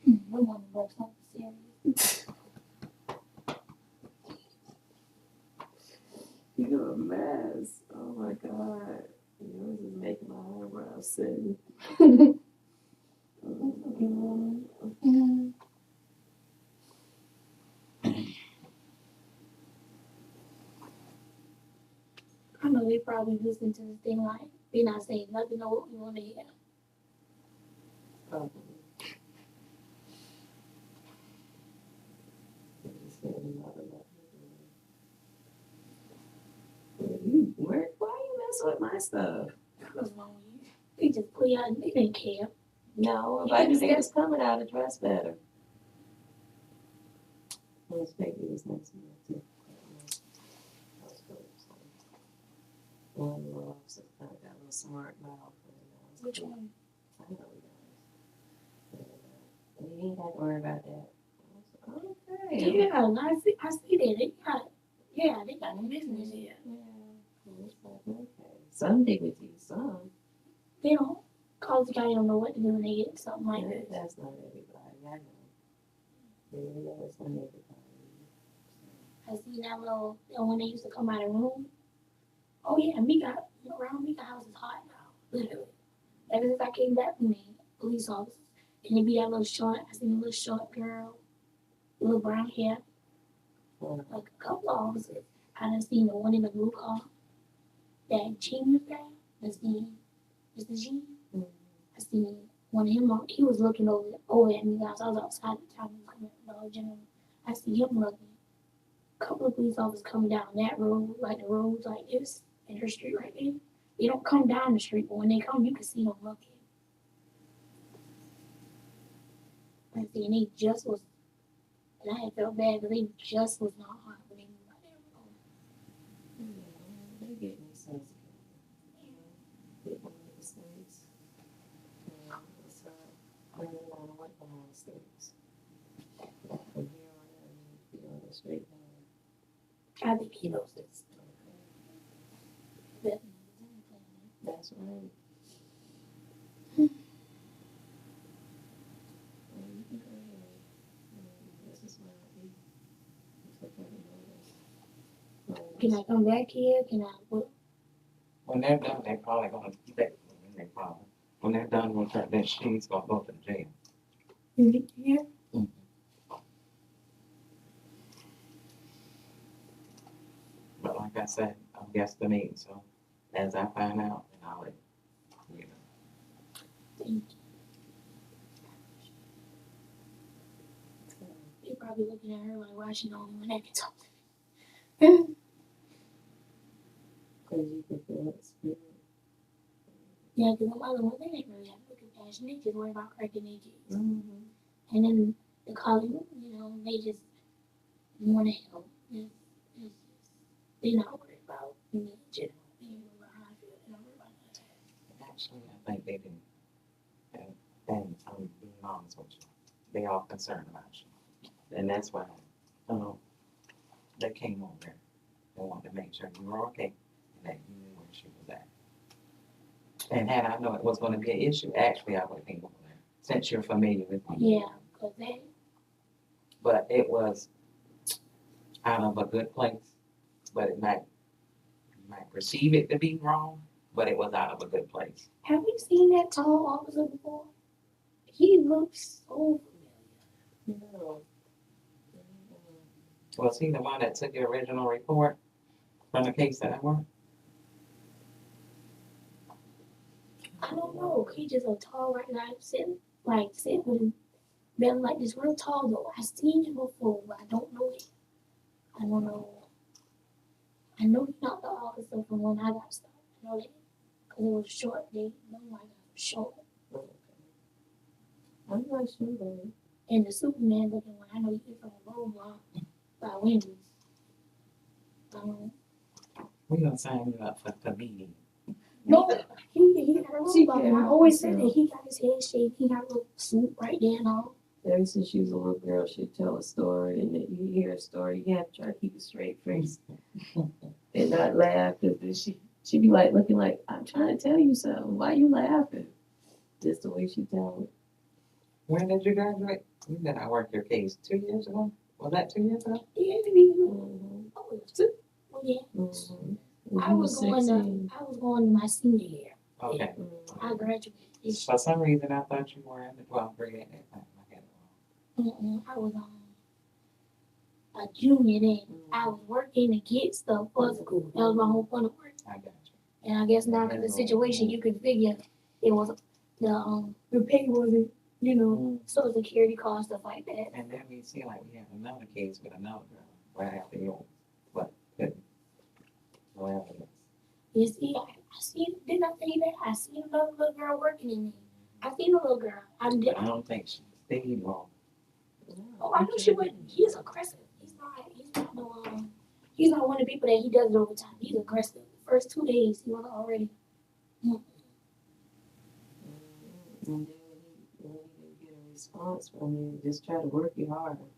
We want to work something serious. You're a mess. Oh my God. Yours is making my eyebrows sing. I know they probably listen to this thing like they're not saying nothing know what we want to hear. Why you mess with my stuff? What's wrong with you? They just put you out and they didn't care. No, if I knew they was coming out, I'd dress better. This baby was nice to me too. One little officer kind of got a little smart mouth. Which one? I know he does. You ain't got to worry about that. Okay. Yeah, I see that. They got no business here. Okay. Some dignity, some. They don't call the guy, they don't know what to do when they get something like this. That's not everybody, I know. Yeah, that's not everybody. I see that little, when they used to come out of the room. Oh yeah, around Mika house is hot now, literally. Ever since I came back from the police office, and it be that little short, I seen a little short girl, little brown hair, like a couple of officers. I done seen the one in the blue car, that Gene guy, that's the G. I seen one of him, he was looking over at me guys. I was outside the time, he was coming from the general. I see him looking. A couple of police officers coming down that road, like the roads like this, and her street right there. They don't come down the street, but when they come, you can see them looking. And see, and they just was, and I had felt bad, but they just was not hot when they moved out there. They get me sensitive. Get one of the states. So, I don't want to work on all the states. From here on out, you be on the straight line. I think he knows this. But, That's right. This is can I come back here? Can I? What? When they're done, they're probably gonna when they're done with her, then she's gonna go to jail. Yeah. But like I said, I'm guesstimating, so as I find out, then I'll let you know. Thank you. They're probably looking at her like, why is she the only one that can talk to me? because you can feel it spirit. Yeah, because them other ones, they didn't really have no compassion. They just worry about cracking their kids. Mm-hmm. And then the college, they just want to help. They're not worried about me in general. They ain't worried about how I feel. They're not worried about that. Actually, I think they do. And I'm being honest with you. They all concerned about you. And that's why they came over there. They wanted to make sure you were okay and that you knew where she was at. And had I known it was going to be an issue, actually, I would have came over there since you're familiar with me. Yeah, because But it was out of a good place, but it might might perceive it to be wrong, but it was out of a good place. Have you seen that tall officer before? He looks so familiar. No. Was he the one that took your original report from the case that I worked? I don't know. He just a tall right now, sitting with him, been like this real tall though. I seen him before, but I don't know it. I don't know. I know he's not the officer from when I got started. I know that because it was a short day. No, I got short. I'm not sure though. And the Superman looking one, I know he's from a low block by Wendy's. We're gonna sign you up for the meeting. No, he got a She low block. can't I always said help that he got his head shaved. He got a little suit right there and all. Ever since she was a little girl, she'd tell a story, and then you hear a story, you have to try to keep a straight face and not laugh, because then she'd be like looking like, I'm trying to tell you something. Why you laughing? Just the way she tell it. When did you graduate? When did I work your case? 2 years ago? Was that 2 years ago? Yeah, maybe. Mm-hmm. Oh, it was two. Oh, yeah. Mm-hmm. I was going to my senior year. Okay. I graduated. For some reason, I thought you were in the 12th grade at that time. I had it wrong. I was a junior then. I was working to get stuff for school. That was my whole point of work. I got you. And I guess now because the situation, you can figure it was the pay wasn't, Social Security cost, stuff like that. And then we see like we have another case with another girl right after yours, but couldn't. No evidence. You see, I seen, didn't I tell you that? I seen another little girl working in there. I seen a little girl. I don't think she stayed long. Oh, I know she wouldn't. He's aggressive. He's not one of the people that he does it over time. He's aggressive. The first 2 days, he was already. And then when he didn't get a response from you, just try to work you harder.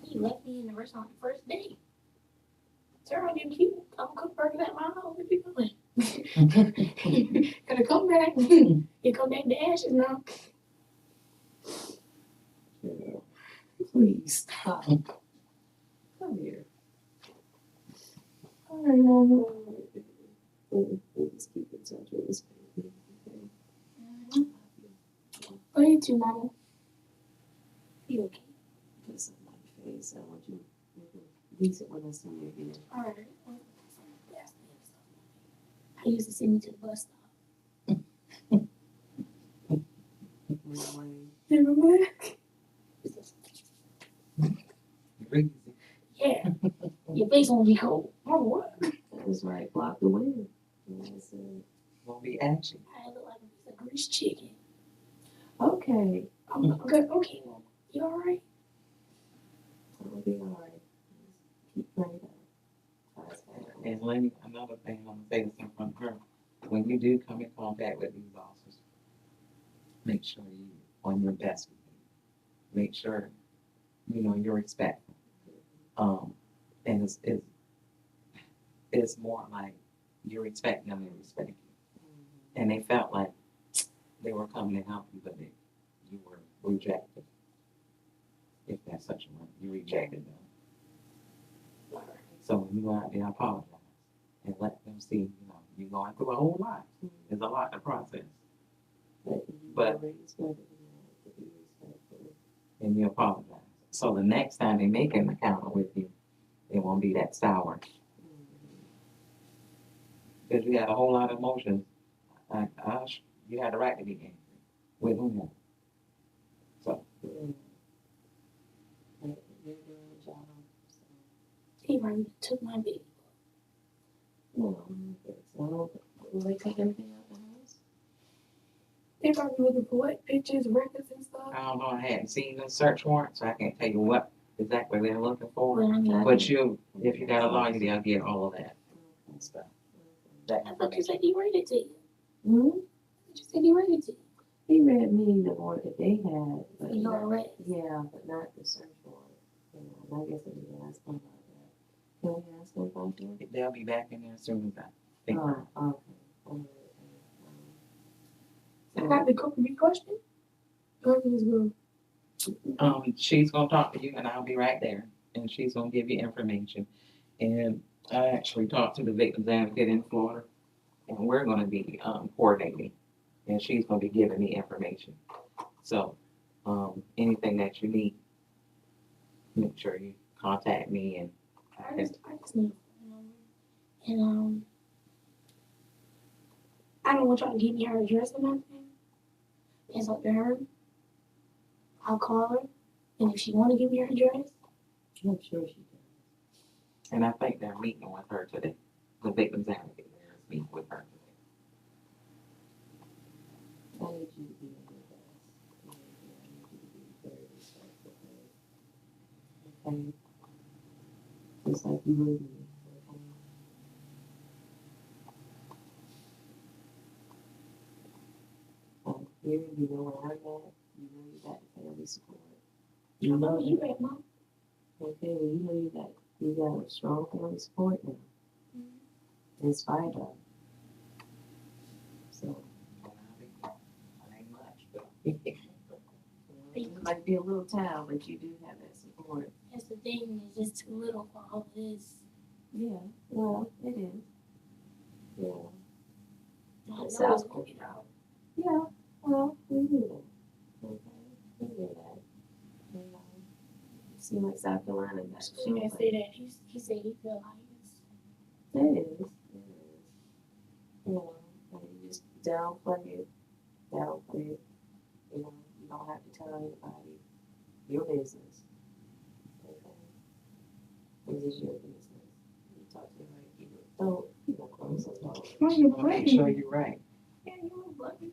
He left me in the restaurant the first day. Sarah, you cute. I'm cook burgers at my house. What you doing? Gonna come back. You come back to ashes now. Yeah. Please stop. Come here. All right, Mama. Please keep in touch with this baby. Okay? What are you two, Mama? You okay? Put something on your face. I want you to look decent when I see you again. All right. I used to send me to the bus stop. Remember? Yeah. Your face won't be cold. Oh, what? That was right. Block the wind. Won't be action. I look like a piece of greased chicken. Okay. I'm good. Okay, Mama. You all right? I'll be all right. Keep praying. And let me, another thing I'm gonna say this in front of her. When you do come in contact with these officers, make sure you on your best behavior. Make sure you're respectful. And it's more like you respect them and respect you. And they felt like they were coming to help you, but you were rejected. If that's such a word, you rejected them. So when you go out there, apologize and let them see, you're going through a whole lot. There's a lot to process. But and you apologize. So the next time they make an encounter with you, it won't be that sour. Because you had a whole lot of emotions. You had the right to be angry with whom. So. He probably took my baby. No, will they take everything out of the house? They probably looking for what? Pictures, records, and stuff. I don't know. I hadn't seen the search warrant, so I can't tell you what exactly they're looking for. Well, I mean, But if you got a lawyer, they'll get all of that and stuff. I thought you said he read it to you. Hmm? You said he read it to you. He read me the warrant that they had, but You already. yeah, but not the search warrant. And I guess I need to ask them about that. Can we ask them about that? They'll be back in there as soon as I think. Oh, okay. I got the company question. Everything's good. She's gonna talk to you, and I'll be right there, and she's gonna give you information. And I actually talked to the victim's advocate in Florida, and we're gonna be, coordinating, and she's gonna be giving me information. So, anything that you need, make sure you contact me and I just need a phone number. And I don't want y'all to give me her address or nothing. It's up to her. I'll call her, and if she want to give me her address, I'm sure she does. And I think they're meeting with her today. The victim's advocate is meeting with her today. I need you to be with us. I need you to be very respectful. Okay? Just like you would me. Okay? Here, you know where I'm at. You know you got the family support. You know you ain't mom. Okay, well, you know you got a strong family support now. In spite of. So. I ain't much, but It might be a little town, but you do have that support. That's the thing, it's just too little for all this. Yeah, well, it is. Yeah. I know South it's gonna get out. Yeah, well, we knew that. Okay, we knew that. You know, it seemed like South Carolina got She didn't say that. He said he feel like it's. It is. It is. You know, and you just downplay it. Downplay it. You know, you don't have to tell anybody your business. Okay? This is your business. You talk to the right people. Don't close the door. Why you make sure you're right. Yeah, you button.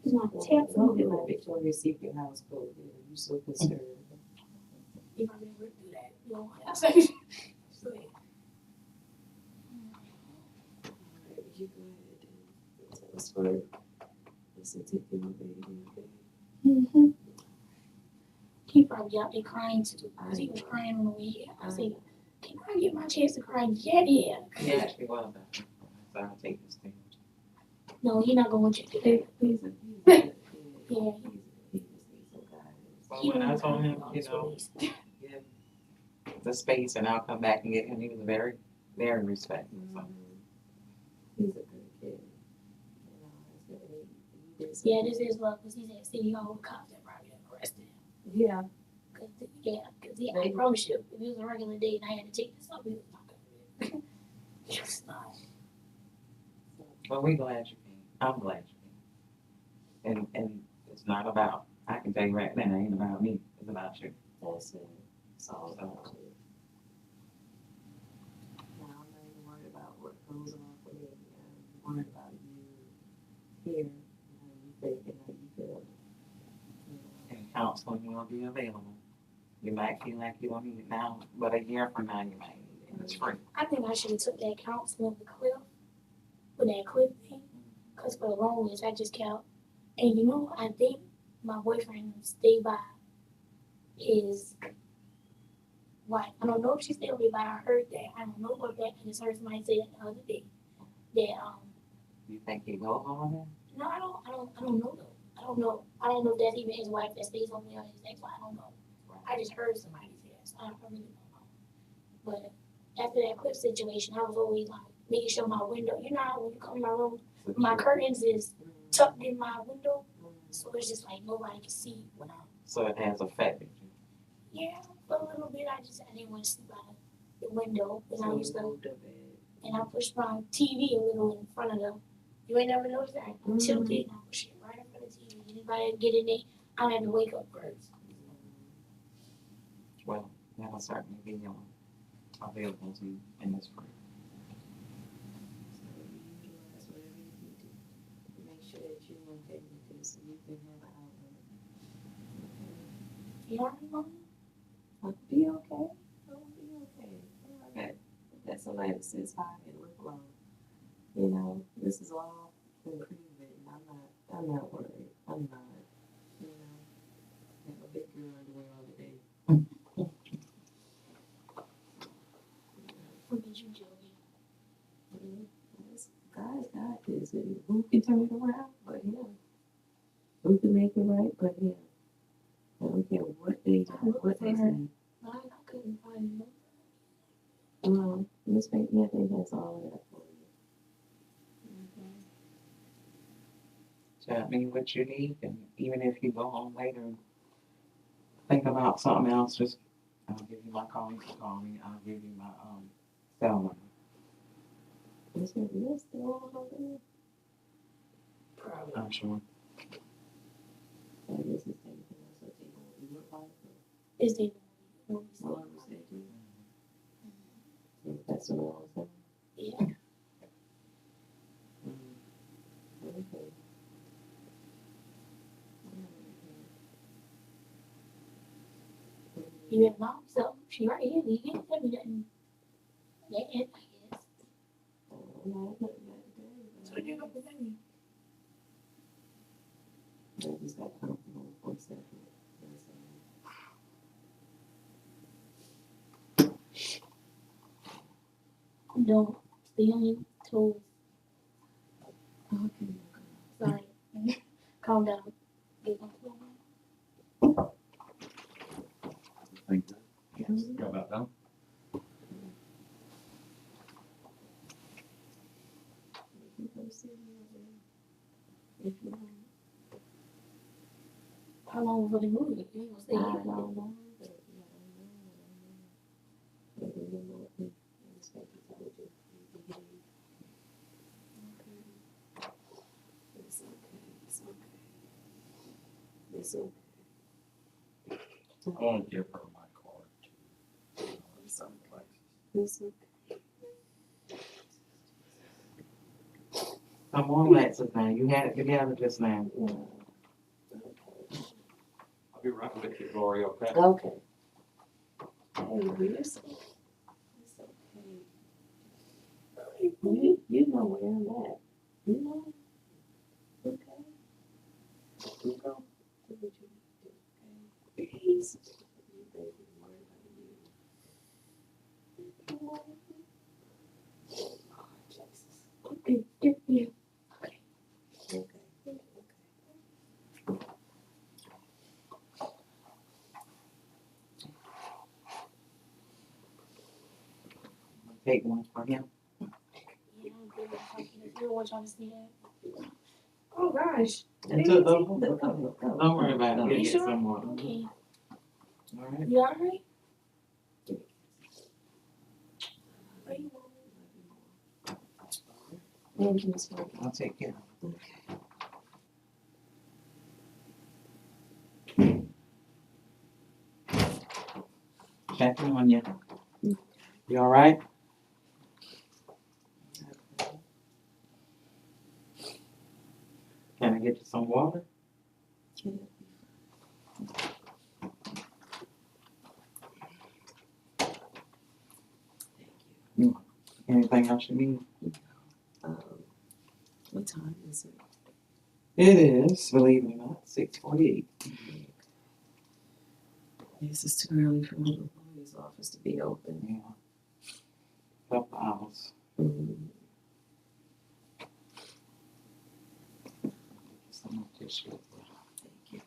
It's not Don't tap be like Victoria's Secret house code. You're so concerned. You might never do that. You know what I say? So, yeah. You go ahead and tell us for this particular baby, okay? Mm-hmm. He probably out there crying too. Because he was crying on the way here. I said, can I get my chance to cry? Yeah. He actually was. So I'll take this thing. No, he not going to do that. He's a Yeah. he just needs some guidance. But when I told him, you know, give the space and I'll come back and get him, he was very, very respectful. So. He's a good kid. You know, he did Yeah, this is love because he's at City Hall with cops that probably arrested him. Yeah. Because I promise you, if it was a regular day and I had to take this up, he was not going to do it. Just not. Well, we're glad you came. I'm glad you came. And it's not about, I can tell you right now, it ain't about me. It's about you. That's it. It's all about you. Now, I'm not even worried about what goes on for me. I'm worried about you here. You thinking how you feel. And counseling will be available. You might feel like you don't need it now, but a year from now you might need it. And it's free. I think I should have took that counseling with Cliff, with that Cliff thing. Because for the longest, I just kept, and you know, I think my boyfriend stayed by his wife. I don't know if she stayed by. I heard that. I don't know about that. I just heard somebody say that the other day. That You think he go home there? no, I don't know though. I don't know. I don't know if that's even his wife that stays over there or his ex-wife. I don't know. I just heard somebody say that, so I really don't know. But after that Cliff situation, I was always like making sure my window. You know how when you come in my room, my curtains is tucked in my window, so it's just like nobody can see when I'm. So it has affected you. Yeah, for a little bit. I didn't want to sleep by the window, and I used to. And I pushed my TV a little in front of them. You ain't never noticed that. I tilted and I pushed it right in front of the TV. Anybody get in there, I don't have to wake up first. Well, that'll certainly be available to you in this free. That's whatever you need to make sure that you're okay with this and you can have an outlet. You know what I'll be okay. I'll be okay. That's somebody that sits high and look low. You know, this is all improvement. I'm not worried. I'm not. You know, I have a big girl underwear all the day. What did you do? God's got this. Who can turn it around but him? Who can make it right but him? I don't care what they do, what they say. I couldn't find no. Miss Anthony has all of that for you. Tell me what you need, and even if you go home later and think about something else, just I'll give you my call. You can call me. I'll give you my cell number. Is there a list of all of them? Probably. I'm sure. Or is this anything else that they want to look like? Is they What was they do? That's what I was saying. yeah. Okay. You have mom, so she right here. You can't tell me nothing. Yeah, I guess. So you go with me. I just got comfortable for a second. No, the only tools. Okay. Sorry. Calm down. Get on the floor. Thank you. Yes. Got about done. If you How long will the movie? You ain't gonna stay I here. don't know, but yeah, I know. Maybe you know, I expect you to do. It's okay. It's okay. It's okay. I'm going to give her my card too. Some places. It's okay. Come on, Lexus, now. You had it together just now. I'll be right with you, Gloria, okay? Okay. Hey, it's okay. It's okay. You know where I'm at. You know? Okay. You go. Do what you need to do, okay? Please. You baby, worry about you. Oh, Jesus. Okay, get here. Okay. Okay. Take one for him. Yeah, I'm good with talking. You don't want y'all to see that. Oh gosh. And took the don't worry about it. We'll You get sure? some more. Okay. All right. You alright? Are you Thank you, Miss White. I'll take care. Checking on you. You all right? Can I get you some water? Anything else you need? What time is it? It is, believe it or not, 6:48. This is too early for the lawyer's office to be open. Yeah. Couple hours. Some more tissue. Thank you.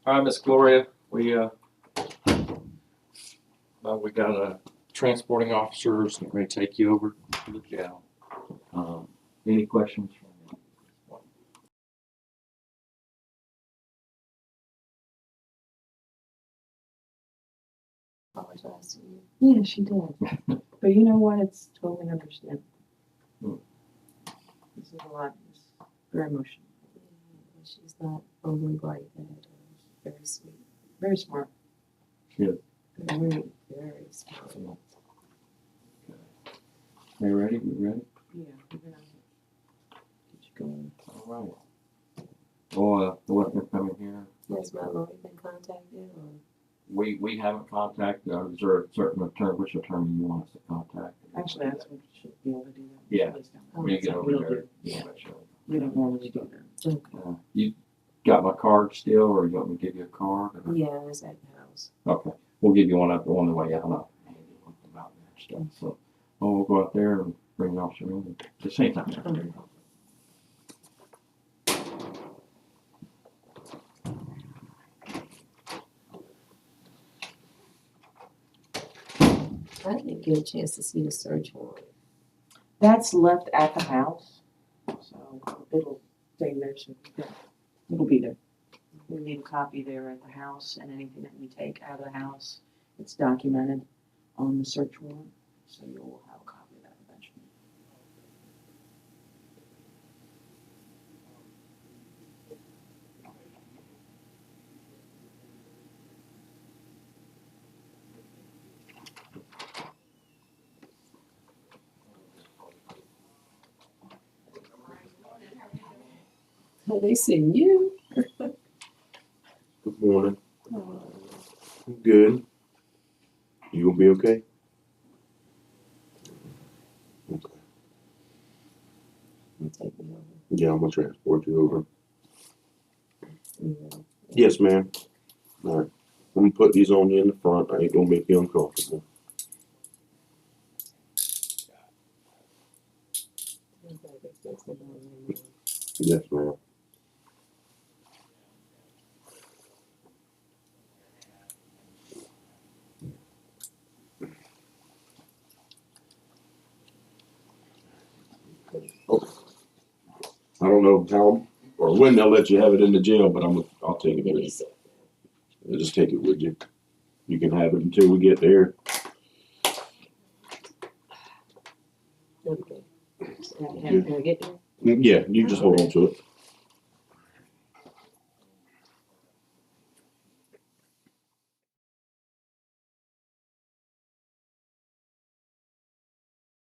All right, Miss Gloria, we got transporting officers getting ready to take you over to the jail. Any questions from you? Apologize to you. Yeah, she did. But you know what? It's totally understandable. Hmm. This is a lot. It's very emotional. She's not overly bright, very sweet. Very smart. Good. Very, very smart. Are you ready? You ready? Yeah, we're gonna get you going. All right. Well, what they're coming here. Has my lawyer been contacted or? We haven't contacted. Is there a certain attorney? Which attorney you want us to contact? Actually, that's what you should be able to do. That. Yeah. Oh, When you get that's over what there, we'll do. yeah, make sure. We don't normally do that. Okay. You got my card still, or you want me to give you a card? Or? Yeah, it's at the house. Okay, we'll give you one up on the way out. I'll hand you one from out there and stuff. So, we'll go out there and bring the officer in at the same time. I didn't get a chance to see the search warrant. That's left at the house, so it'll stay there. So it'll be there. We need a copy there at the house, and anything that we take out of the house, it's documented on the search warrant, so you'll have a copy of that eventually. Oh, they seen you? Good morning. I'm good. You gonna be okay? Okay. You take me over. Yeah, I'm gonna transport you over. Yeah. Yes, ma'am. All right. I'm gonna put these on you in the front. I ain't gonna make you uncomfortable. Yes, ma'am. Oh. I don't know how or when they'll let you have it in the jail, but I'll take it with you. I'll just take it with you. You can have it until we get there. Okay. Can I get there? Yeah, you just hold on to it.